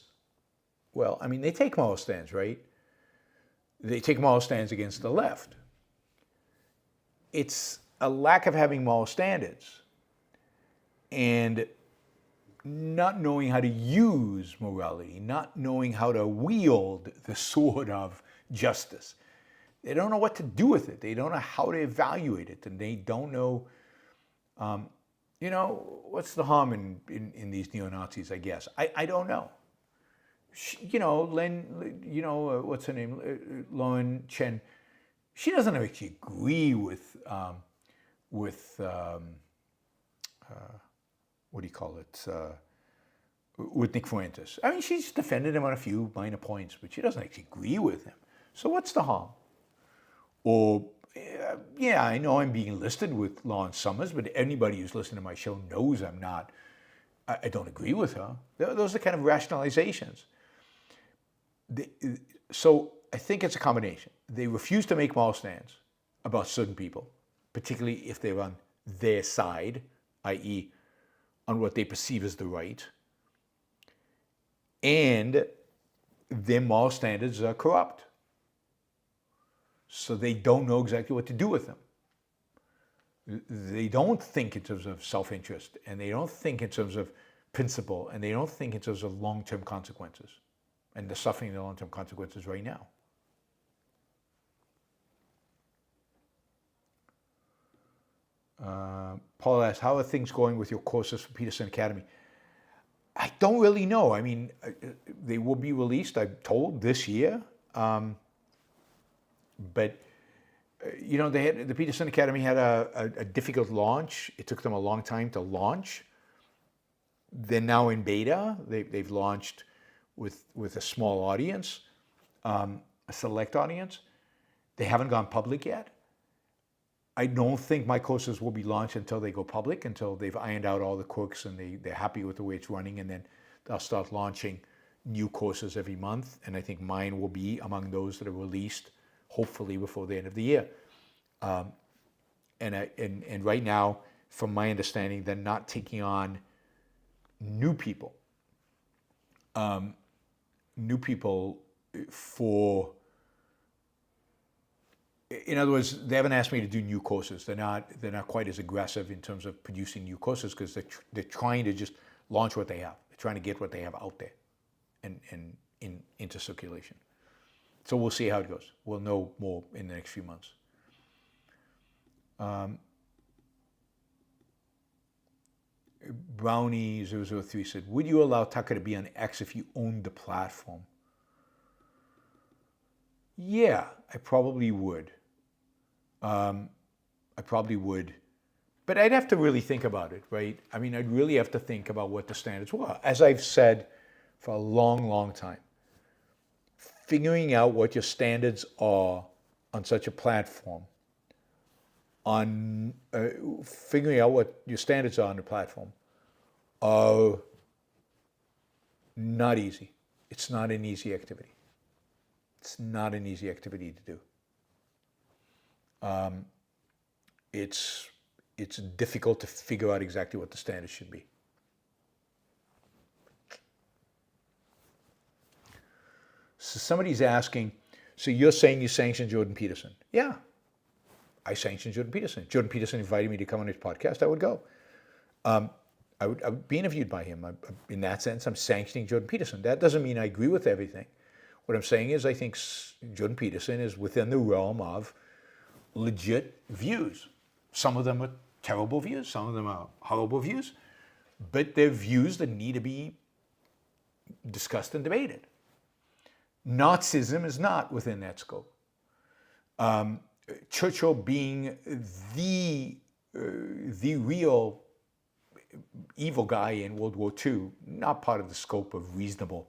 B: well, I mean, they take moral stands, right? They take moral stands against the left. It's a lack of having moral standards and not knowing how to use morality, not knowing how to wield the sword of justice. They don't know what to do with it. They don't know how to evaluate it, and they don't know, what's the harm in these neo-Nazis, I guess. I don't know. What's her name? Lauren Chen. She doesn't actually agree with what do you call it? With Nick Fuentes. I mean, she's defended him on a few minor points, but she doesn't actually agree with him. So what's the harm? Or, yeah, I know I'm being listed with Lawrence Summers, but anybody who's listening to my show knows I'm not. I don't agree with her. Those are kind of rationalizations. So I think it's a combination. They refuse to make moral stands about certain people, particularly if they're on their side, i.e., on what they perceive as the right. And their moral standards are corrupt. So they don't know exactly what to do with them. They don't think in terms of self-interest, and they don't think in terms of principle, and they don't think in terms of long-term consequences. And they're suffering the long-term consequences right now. Paul asks, how are things going with your courses for Peterson Academy? I don't really know. I mean, they will be released, I'm told, this year. But the Peterson Academy had a difficult launch. It took them a long time to launch. They're now in beta. They've launched with a small audience, a select audience. They haven't gone public yet. I don't think my courses will be launched until they go public, until they've ironed out all the quirks and they're happy with the way it's running, and then they'll start launching new courses every month. And I think mine will be among those that are released, hopefully before the end of the year. And right now, from my understanding, they're not taking on new people. new people for, in other words, they haven't asked me to do new courses. They're not quite as aggressive in terms of producing new courses because they're trying to just launch what they have. They're trying to get what they have out there and into circulation. So we'll see how it goes. We'll know more in the next few months. Brownie003 said, would you allow Tucker to be on X if you owned the platform? Yeah, I probably would. But I'd have to really think about it, right? I mean, I'd really have to think about what the standards were. As I've said for a long, long time, figuring out what your standards are on such a platform, figuring out what your standards are on the platform are not easy. It's not an easy activity. It's not an easy activity to do. It's difficult to figure out exactly what the standards should be. So somebody's asking, so you're saying you sanctioned Jordan Peterson? Yeah, I sanctioned Jordan Peterson. Jordan Peterson invited me to come on his podcast. I would go. I would be interviewed by him. In that sense, I'm sanctioning Jordan Peterson. That doesn't mean I agree with everything. What I'm saying is I think Jordan Peterson is within the realm of legit views. Some of them are terrible views. Some of them are horrible views. But they're views that need to be discussed and debated. Nazism is not within that scope. Churchill being the real evil guy in World War II, not part of the scope of reasonable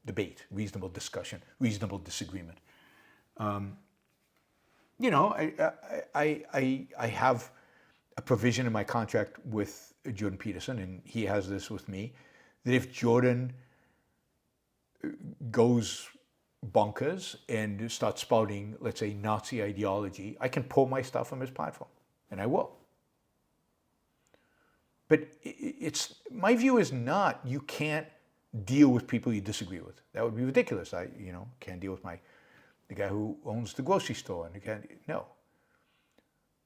B: debate, reasonable discussion, reasonable disagreement. You know, I have a provision in my contract with Jordan Peterson, and he has this with me, that if Jordan goes bonkers and starts spouting, let's say, Nazi ideology, I can pull my stuff from his platform, and I will. But my view is not, you can't deal with people you disagree with. That would be ridiculous. I can't deal with the guy who owns the grocery store, and no.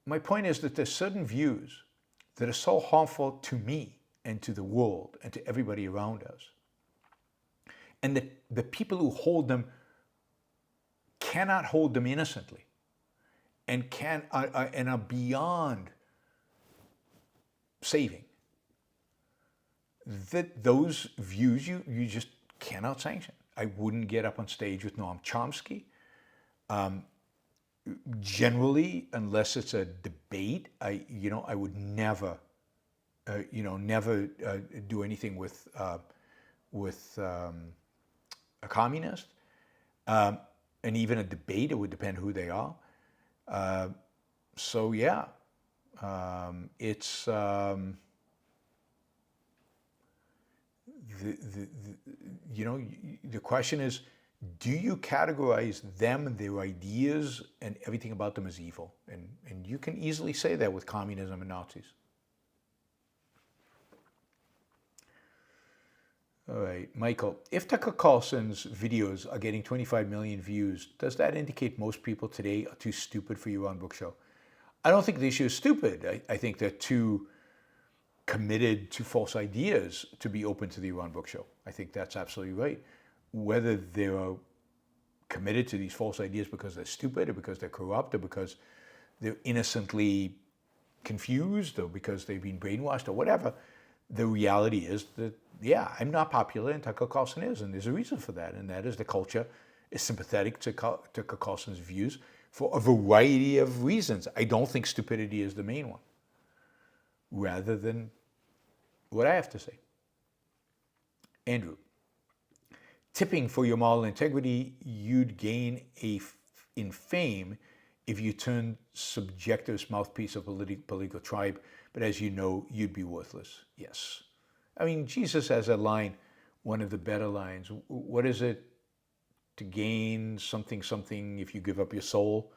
B: My point is that there's certain views that are so harmful to me and to the world and to everybody around us, and that the people who hold them cannot hold them innocently, and are beyond saving. That those views you just cannot sanction. I wouldn't get up on stage with Noam Chomsky. Generally, unless it's a debate, I would never, never do anything with a communist. And even a debate, it would depend who they are. So yeah, it's the question is, do you categorize them and their ideas and everything about them as evil? And you can easily say that with communism and Nazis. All right, Michael, if Tucker Carlson's videos are getting 25 million views, does that indicate most people today are too stupid for Yaron Brook Show? I don't think the issue is stupid. I think they're too committed to false ideas to be open to the Yaron Brook Show. I think that's absolutely right. Whether they're committed to these false ideas because they're stupid or because they're corrupt or because they're innocently confused or because they've been brainwashed or whatever, the reality is that, yeah, I'm not popular and Tucker Carlson is, and there's a reason for that, and that is the culture is sympathetic to Tucker Carlson's views for a variety of reasons. I don't think stupidity is the main one, rather than what I have to say. Andrew, tipping for your moral integrity, you'd gain in fame if you turned subjectivist mouthpiece of political tribe, but as you know, you'd be worthless. Yes. I mean, Jesus has a line, one of the better lines. What is it to gain something if you give up your soul?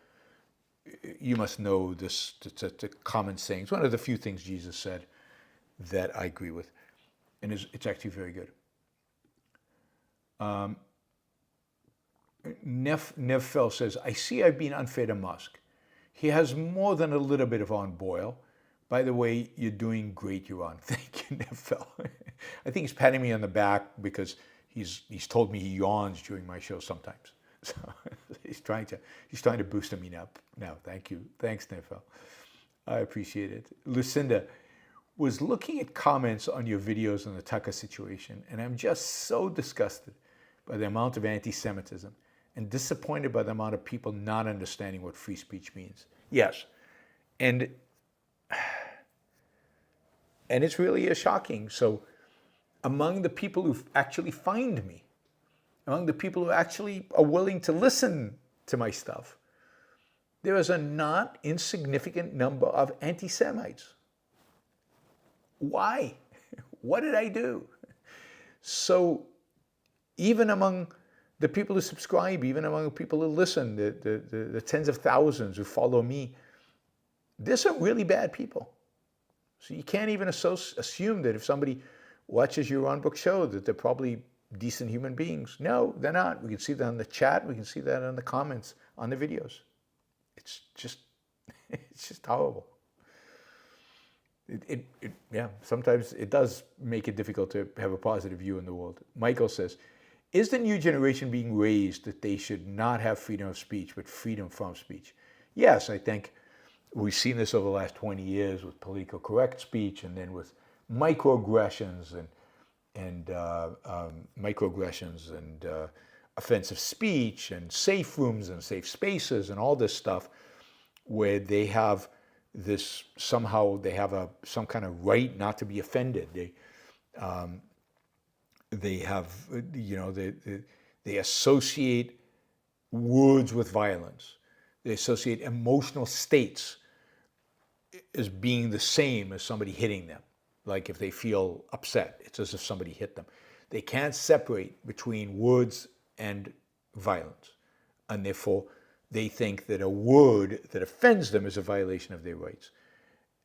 B: You must know this. It's a common saying. It's one of the few things Jesus said that I agree with. and it's actually very good. Nevfell says, I see I've been unfair to Musk. He has more than a little bit of Orren Boyle. By the way, you're doing great, Yaron. Thank you, Nevfell. I think he's patting me on the back because he's told me he yawns during my show sometimes. So he's trying to boost me up now. Thank you. Thanks, Nevfell. I appreciate it. Lucinda was looking at comments on your videos on the Tucker situation, and I'm just so disgusted by the amount of anti-Semitism and disappointed by the amount of people not understanding what free speech means. Yes, and it's really shocking. So among the people who actually find me, among the people who actually are willing to listen to my stuff, there is a not insignificant number of anti-Semites. Why? What did I do? So even among the people who subscribe, even among the people who listen, the tens of thousands who follow me, there's some really bad people. So you can't even assume that if somebody watches your Yaron Brook Show that they're probably decent human beings. No, they're not. We can see that in the chat. We can see that in the comments on the videos. It's just horrible. Sometimes it does make it difficult to have a positive view in the world. Michael says, is the new generation being raised that they should not have freedom of speech, but freedom from speech? Yes, I think we've seen this over the last 20 years with politically correct speech, and then with microaggressions and offensive speech and safe rooms and safe spaces and all this stuff, where they have this, somehow they have some kind of right not to be offended. They associate words with violence. They associate emotional states as being the same as somebody hitting them. Like if they feel upset, it's as if somebody hit them. They can't separate between words and violence. And therefore, they think that a word that offends them is a violation of their rights.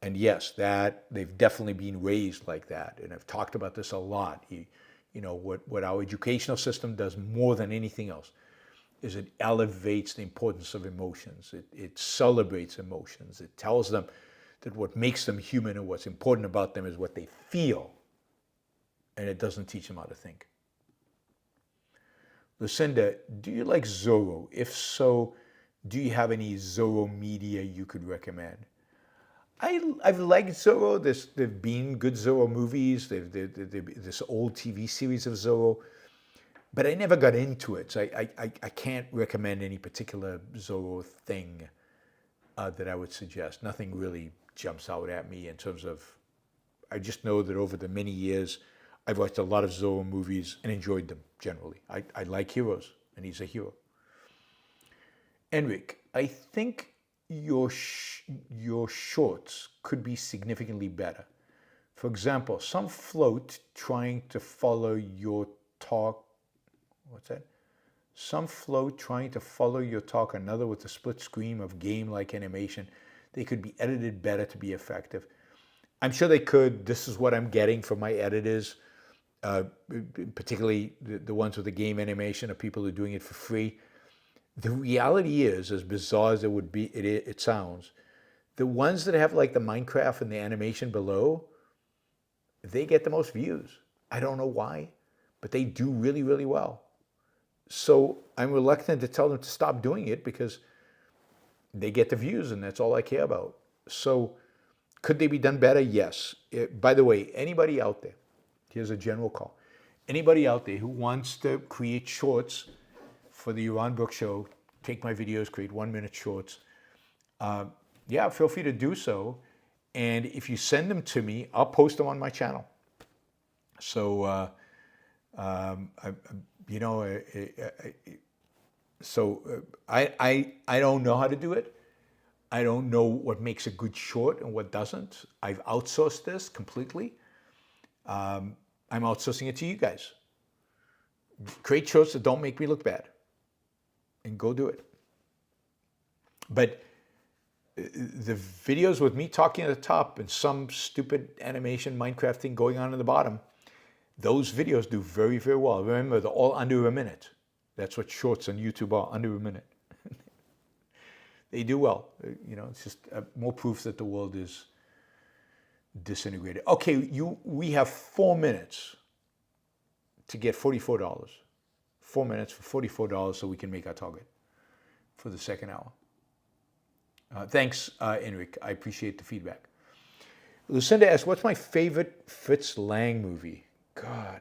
B: And yes, that they've definitely been raised like that. And I've talked about this a lot. What our educational system does more than anything else is it elevates the importance of emotions. It celebrates emotions. It tells them that what makes them human and what's important about them is what they feel. And it doesn't teach them how to think. Lucinda, do you like Zorro? If so, do you have any Zorro media you could recommend? I've liked Zorro. There've been good Zorro movies. This old TV series of Zorro. But I never got into it. So I can't recommend any particular Zorro thing that I would suggest. Nothing really jumps out at me in terms of, I just know that over the many years, I've watched a lot of Zorro movies and enjoyed them generally. I like heroes, and he's a hero. Enric, I think your shorts could be significantly better. For example, some float trying to follow your talk. What's that? Some float trying to follow your talk, another with a split screen of game-like animation. They could be edited better to be effective. I'm sure they could. This is what I'm getting from my editors, particularly the ones with the game animation, are people who are doing it for free. The reality is, as bizarre as it sounds, the ones that have like the Minecraft and the animation below, they get the most views. I don't know why, but they do really, really well. So I'm reluctant to tell them to stop doing it because they get the views and that's all I care about. So could they be done better? Yes. By the way, anybody out there, here's a general call. Anybody out there who wants to create shorts for the Yaron Brook Show, take my videos, create 1-minute shorts. Feel free to do so. And if you send them to me, I'll post them on my channel. So, I don't know how to do it. I don't know what makes a good short and what doesn't. I've outsourced this completely. I'm outsourcing it to you guys. Create shorts that don't make me look bad. And go do it. But the videos with me talking at the top and some stupid animation Minecraft thing going on in the bottom, Those videos do very, very well. Remember, they're all under a minute. That's what shorts on YouTube are, under a minute. They do well. It's just more proof that the world is disintegrated. Okay, we have 4 minutes to get $44. 4 minutes for $44 so we can make our target for the second hour. Thanks, Enric. I appreciate the feedback. Lucinda asks, what's my favorite Fritz Lang movie? God.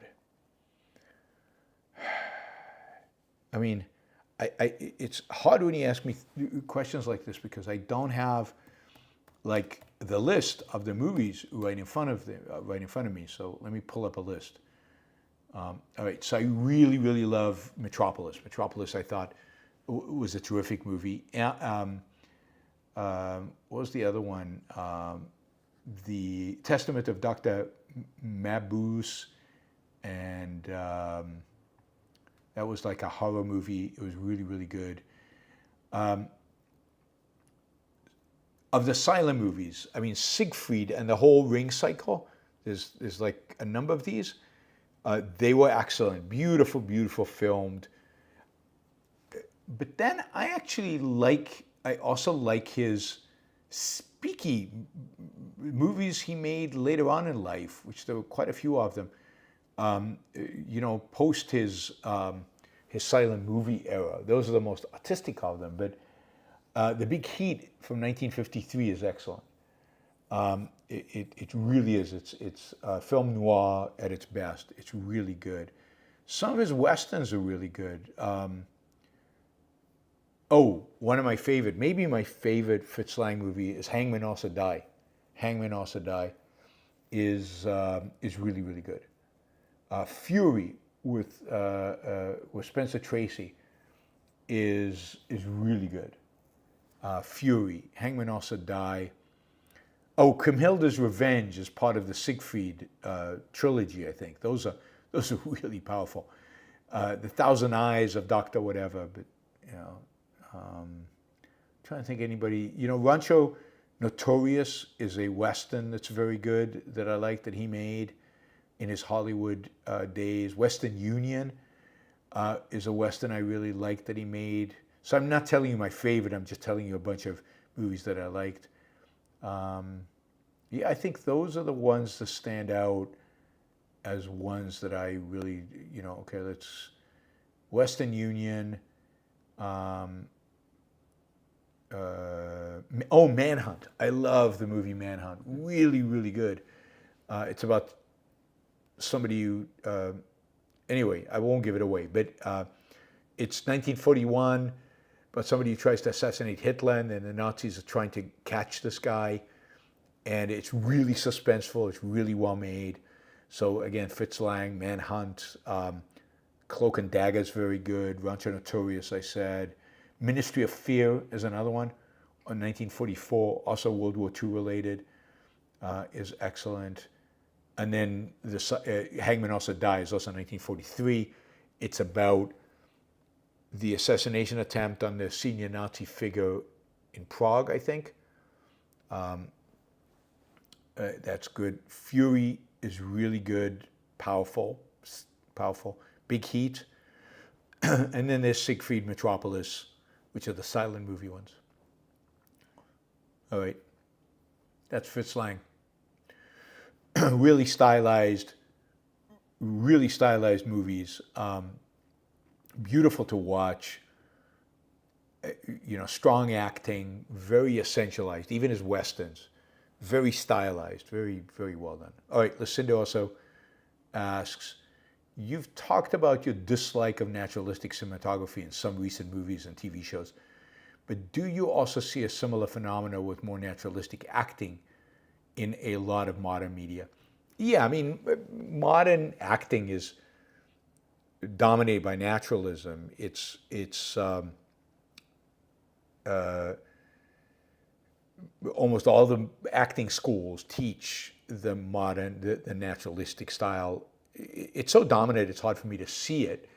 B: I mean, it's hard when you ask me questions like this because I don't have like the list of the movies right in front of me. So let me pull up a list. All right, so I really, really love Metropolis. Metropolis, I thought, was a terrific movie. What was the other one? The Testament of Dr. Mabuse, and that was like a horror movie. It was really, really good. Of the silent movies, I mean, Siegfried and the whole Ring cycle, there's like a number of these. They were excellent, beautiful, beautiful filmed. But then I also like his speaky movies he made later on in life, which there were quite a few of them. Post his silent movie era. Those are the most artistic of them. But The Big Heat from 1953 is excellent. It really is. It's film noir at its best. It's really good. Some of his westerns are really good. One of my favorite, maybe my favorite Fritz Lang movie is Hangmen Also Die. Hangmen Also Die is really, really good. Fury with Spencer Tracy is really good. Fury, Hangmen Also Die. Kriemhilde's Revenge is part of the Siegfried trilogy, I think. Those are really powerful. The Thousand Eyes of Dr. Whatever, but trying to think anybody. Rancho Notorious is a Western that's very good that I like that he made in his Hollywood days. Western Union is a Western I really like that he made. So I'm not telling you my favorite, I'm just telling you a bunch of movies that I liked. I think those are the ones that stand out as ones that I really, let's Western Union. Manhunt. I love the movie Manhunt. Really, really good. It's about somebody who, anyway, I won't give it away, but it's 1941, about somebody who tries to assassinate Hitler, and the Nazis are trying to catch this guy, and it's really suspenseful. It's really well made. So again, Fritz Lang, Manhunt, Cloak and Dagger is very good. Rancho Notorious, I said. Ministry of Fear is another one, 1944, also World War II related, is excellent. And then Hangmen Also Die is also 1943. It's about the assassination attempt on the senior Nazi figure in Prague, I think. That's good. Fury is really good, powerful. Big Heat. And then there's Siegfried, Metropolis, which are the silent movie ones. All right. That's Fritz Lang. Really stylized movies. Beautiful to watch. Strong acting, very essentialized, even his westerns. Very stylized, very, very well done. All right, Lucinda also asks, you've talked about your dislike of naturalistic cinematography in some recent movies and TV shows, but do you also see a similar phenomenon with more naturalistic acting in a lot of modern media? Yeah, I mean, modern acting is dominated by naturalism. It's almost all the acting schools teach the naturalistic style. It's so dominant, it's hard for me to see it.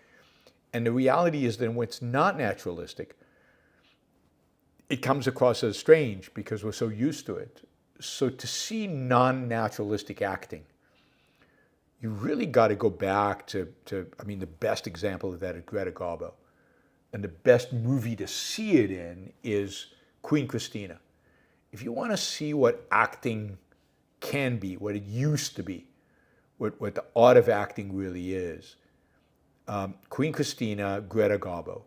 B: And the reality is that when it's not naturalistic, it comes across as strange because we're so used to it. So to see non-naturalistic acting you really got to go back to, I mean, the best example of that is Greta Garbo. And the best movie to see it in is Queen Christina. If you want to see what acting can be, what it used to be, what the art of acting really is, Queen Christina, Greta Garbo.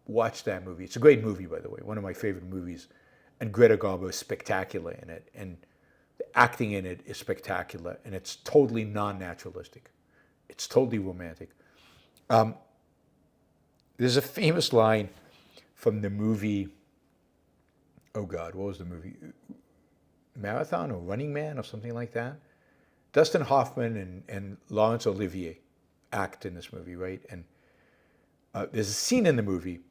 B: Watch that movie. It's a great movie, by the way, one of my favorite movies. And Greta Garbo is spectacular in it. And the acting in it is spectacular. And it's totally non-naturalistic. It's totally romantic. There's a famous line from the movie, oh God, what was the movie? Marathon or Running Man or something like that? Dustin Hoffman and Laurence Olivier act in this movie, right? And there's a scene in the movie.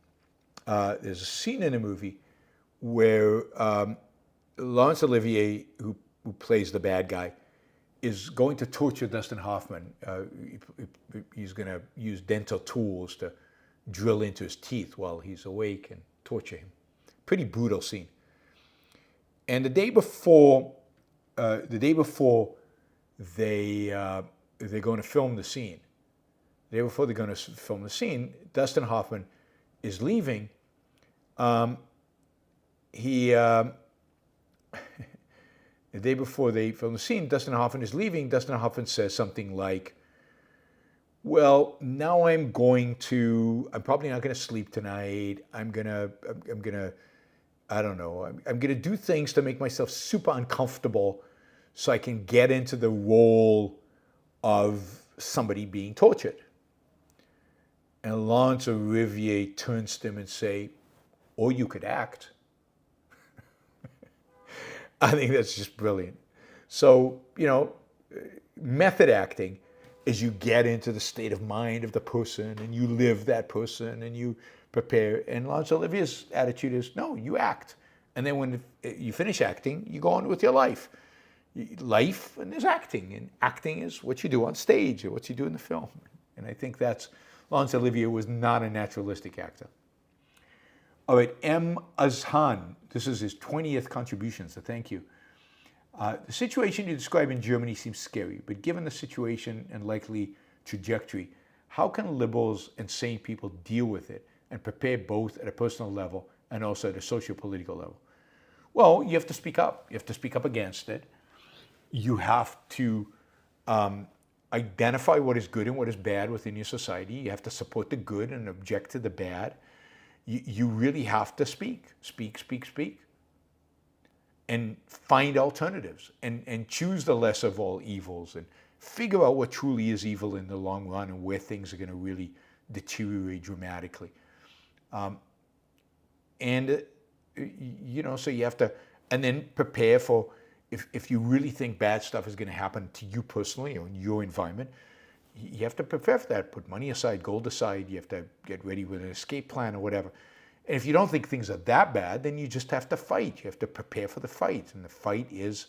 B: Where Laurence Olivier, who plays the bad guy, is going to torture Dustin Hoffman. He's going to use dental tools to drill into his teeth while he's awake and torture him. Pretty brutal scene. And the day before they're going to film the scene. The day before they're going to film the scene, Dustin Hoffman is leaving. The day before they film the scene, Dustin Hoffman is leaving. Dustin Hoffman says something like, well, now I'm probably not going to sleep tonight. I'm going to do things to make myself super uncomfortable so I can get into the role of somebody being tortured. And Laurence Olivier turns to him and say, or you could act. I think that's just brilliant. So, method acting is you get into the state of mind of the person and you live that person and you prepare. And Laurence Olivier's attitude is, no, you act. And then when you finish acting, you go on with your life. Life and there's acting. And acting is what you do on stage or what you do in the film. And I think Laurence Olivier was not a naturalistic actor. All right, M. Azhan. This is his 20th contribution, so thank you. The situation you describe in Germany seems scary, but given the situation and likely trajectory, how can liberals and sane people deal with it and prepare both at a personal level and also at a socio-political level? Well, you have to speak up. You have to speak up against it. You have to identify what is good and what is bad within your society. You have to support the good and object to the bad. You really have to speak, and find alternatives and choose the lesser of all evils and figure out what truly is evil in the long run and where things are going to really deteriorate dramatically. So you have to, and then prepare for, if you really think bad stuff is going to happen to you personally or in your environment, you have to prepare for that. Put money aside, gold aside. You have to get ready with an escape plan or whatever. And if you don't think things are that bad, then you just have to fight. You have to prepare for the fight. And the fight is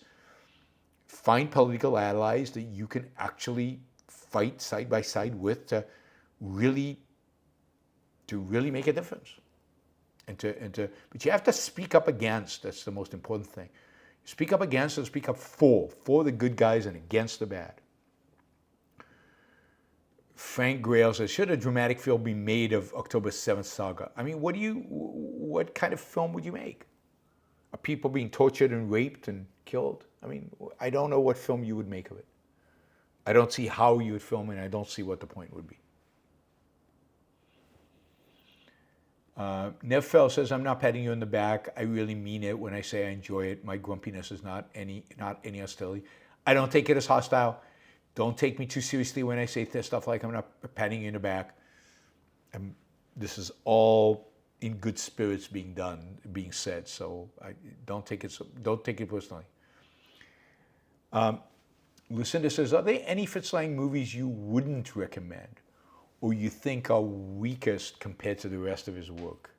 B: find political allies that you can actually fight side by side with to really make a difference. But you have to speak up against. That's the most important thing. Speak up against and speak up for the good guys and against the bad. Frank Grail says, should a dramatic film be made of October 7th saga? I mean, what kind of film would you make? Are people being tortured and raped and killed? I mean, I don't know what film you would make of it. I don't see how you would film it, and I don't see what the point would be. Nevfell says, I'm not patting you on the back. I really mean it when I say I enjoy it. My grumpiness is not any hostility. I don't take it as hostile. Don't take me too seriously when I say stuff like I'm not patting you in the back. This is all in good spirits being said. So don't take it personally. Lucinda says, are there any Fritz Lang movies you wouldn't recommend or you think are weakest compared to the rest of his work?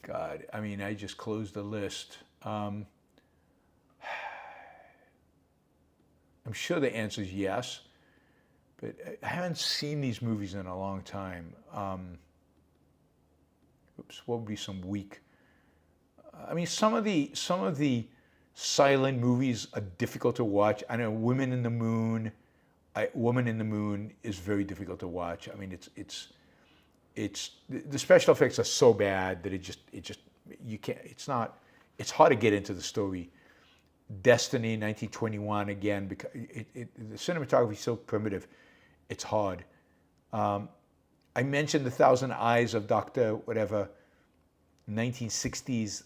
B: God, I mean, I just closed the list. I'm sure the answer is yes, but I haven't seen these movies in a long time. What would be some weak? I mean, some of the Silent movies are difficult to watch. I know Women in the Moon. Woman in the Moon is very difficult to watch. I mean, it's the special effects are so bad that it just you can't. It's hard to get into the story. Destiny, 1921, again, because the cinematography is so primitive, it's hard. I mentioned The Thousand Eyes of Dr. whatever, 1960s.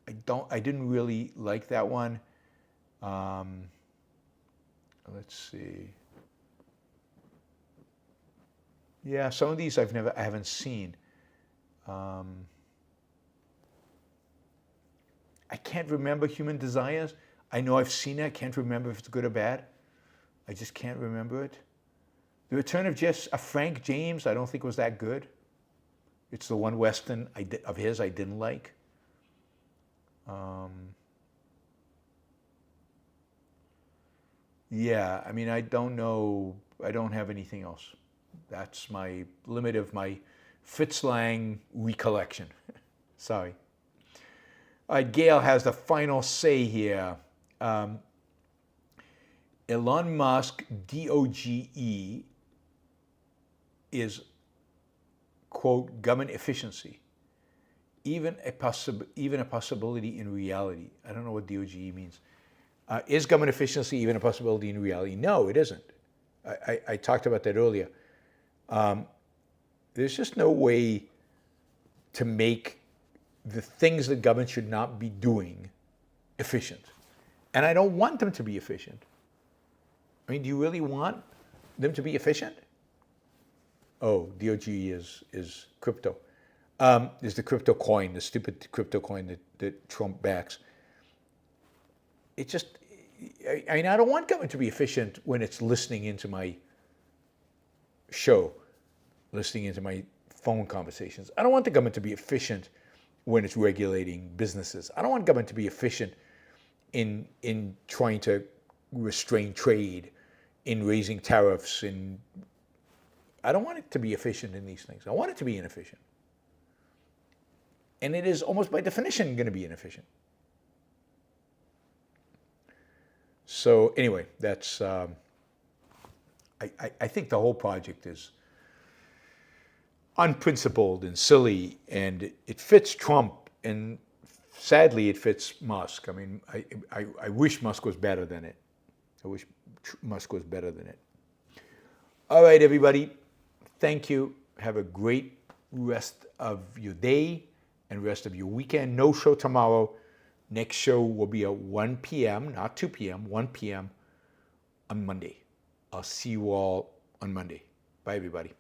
B: I didn't really like that one. Let's see. Yeah, some of these I haven't seen. I can't remember Human Desires. I know I've seen it. I can't remember if it's good or bad. I just can't remember it. The Return of Frank James, I don't think was that good. It's the one Western of his I didn't like. Yeah, I mean, I don't know. I don't have anything else. That's my limit of my Fritz Lang recollection. Sorry. All right, Gail has the final say here. Elon Musk, DOGE, is, quote, government efficiency, even a possibility in reality. I don't know what DOGE means. Is government efficiency even a possibility in reality? No, it isn't. I talked about that earlier. There's just no way to make the things that government should not be doing efficient. And I don't want them to be efficient. I mean, do you really want them to be efficient? Oh, DOGE is crypto. Is the crypto coin, the stupid crypto coin that Trump backs. It just, I mean, I don't want government to be efficient when it's listening into my show, listening into my phone conversations. I don't want the government to be efficient when it's regulating businesses. I don't want government to be efficient in trying to restrain trade, in raising tariffs, I don't want it to be efficient in these things. I want it to be inefficient. And it is almost by definition going to be inefficient. So anyway, that's, I think the whole project is unprincipled and silly, and it fits Trump, and sadly it fits Musk. I mean, I wish Musk was better than it. I wish Musk was better than it. All right, everybody. Thank you. Have a great rest of your day and rest of your weekend. No show tomorrow. Next show will be at 1 p.m., not 2 p.m., 1 p.m. on Monday. I'll see you all on Monday. Bye, everybody.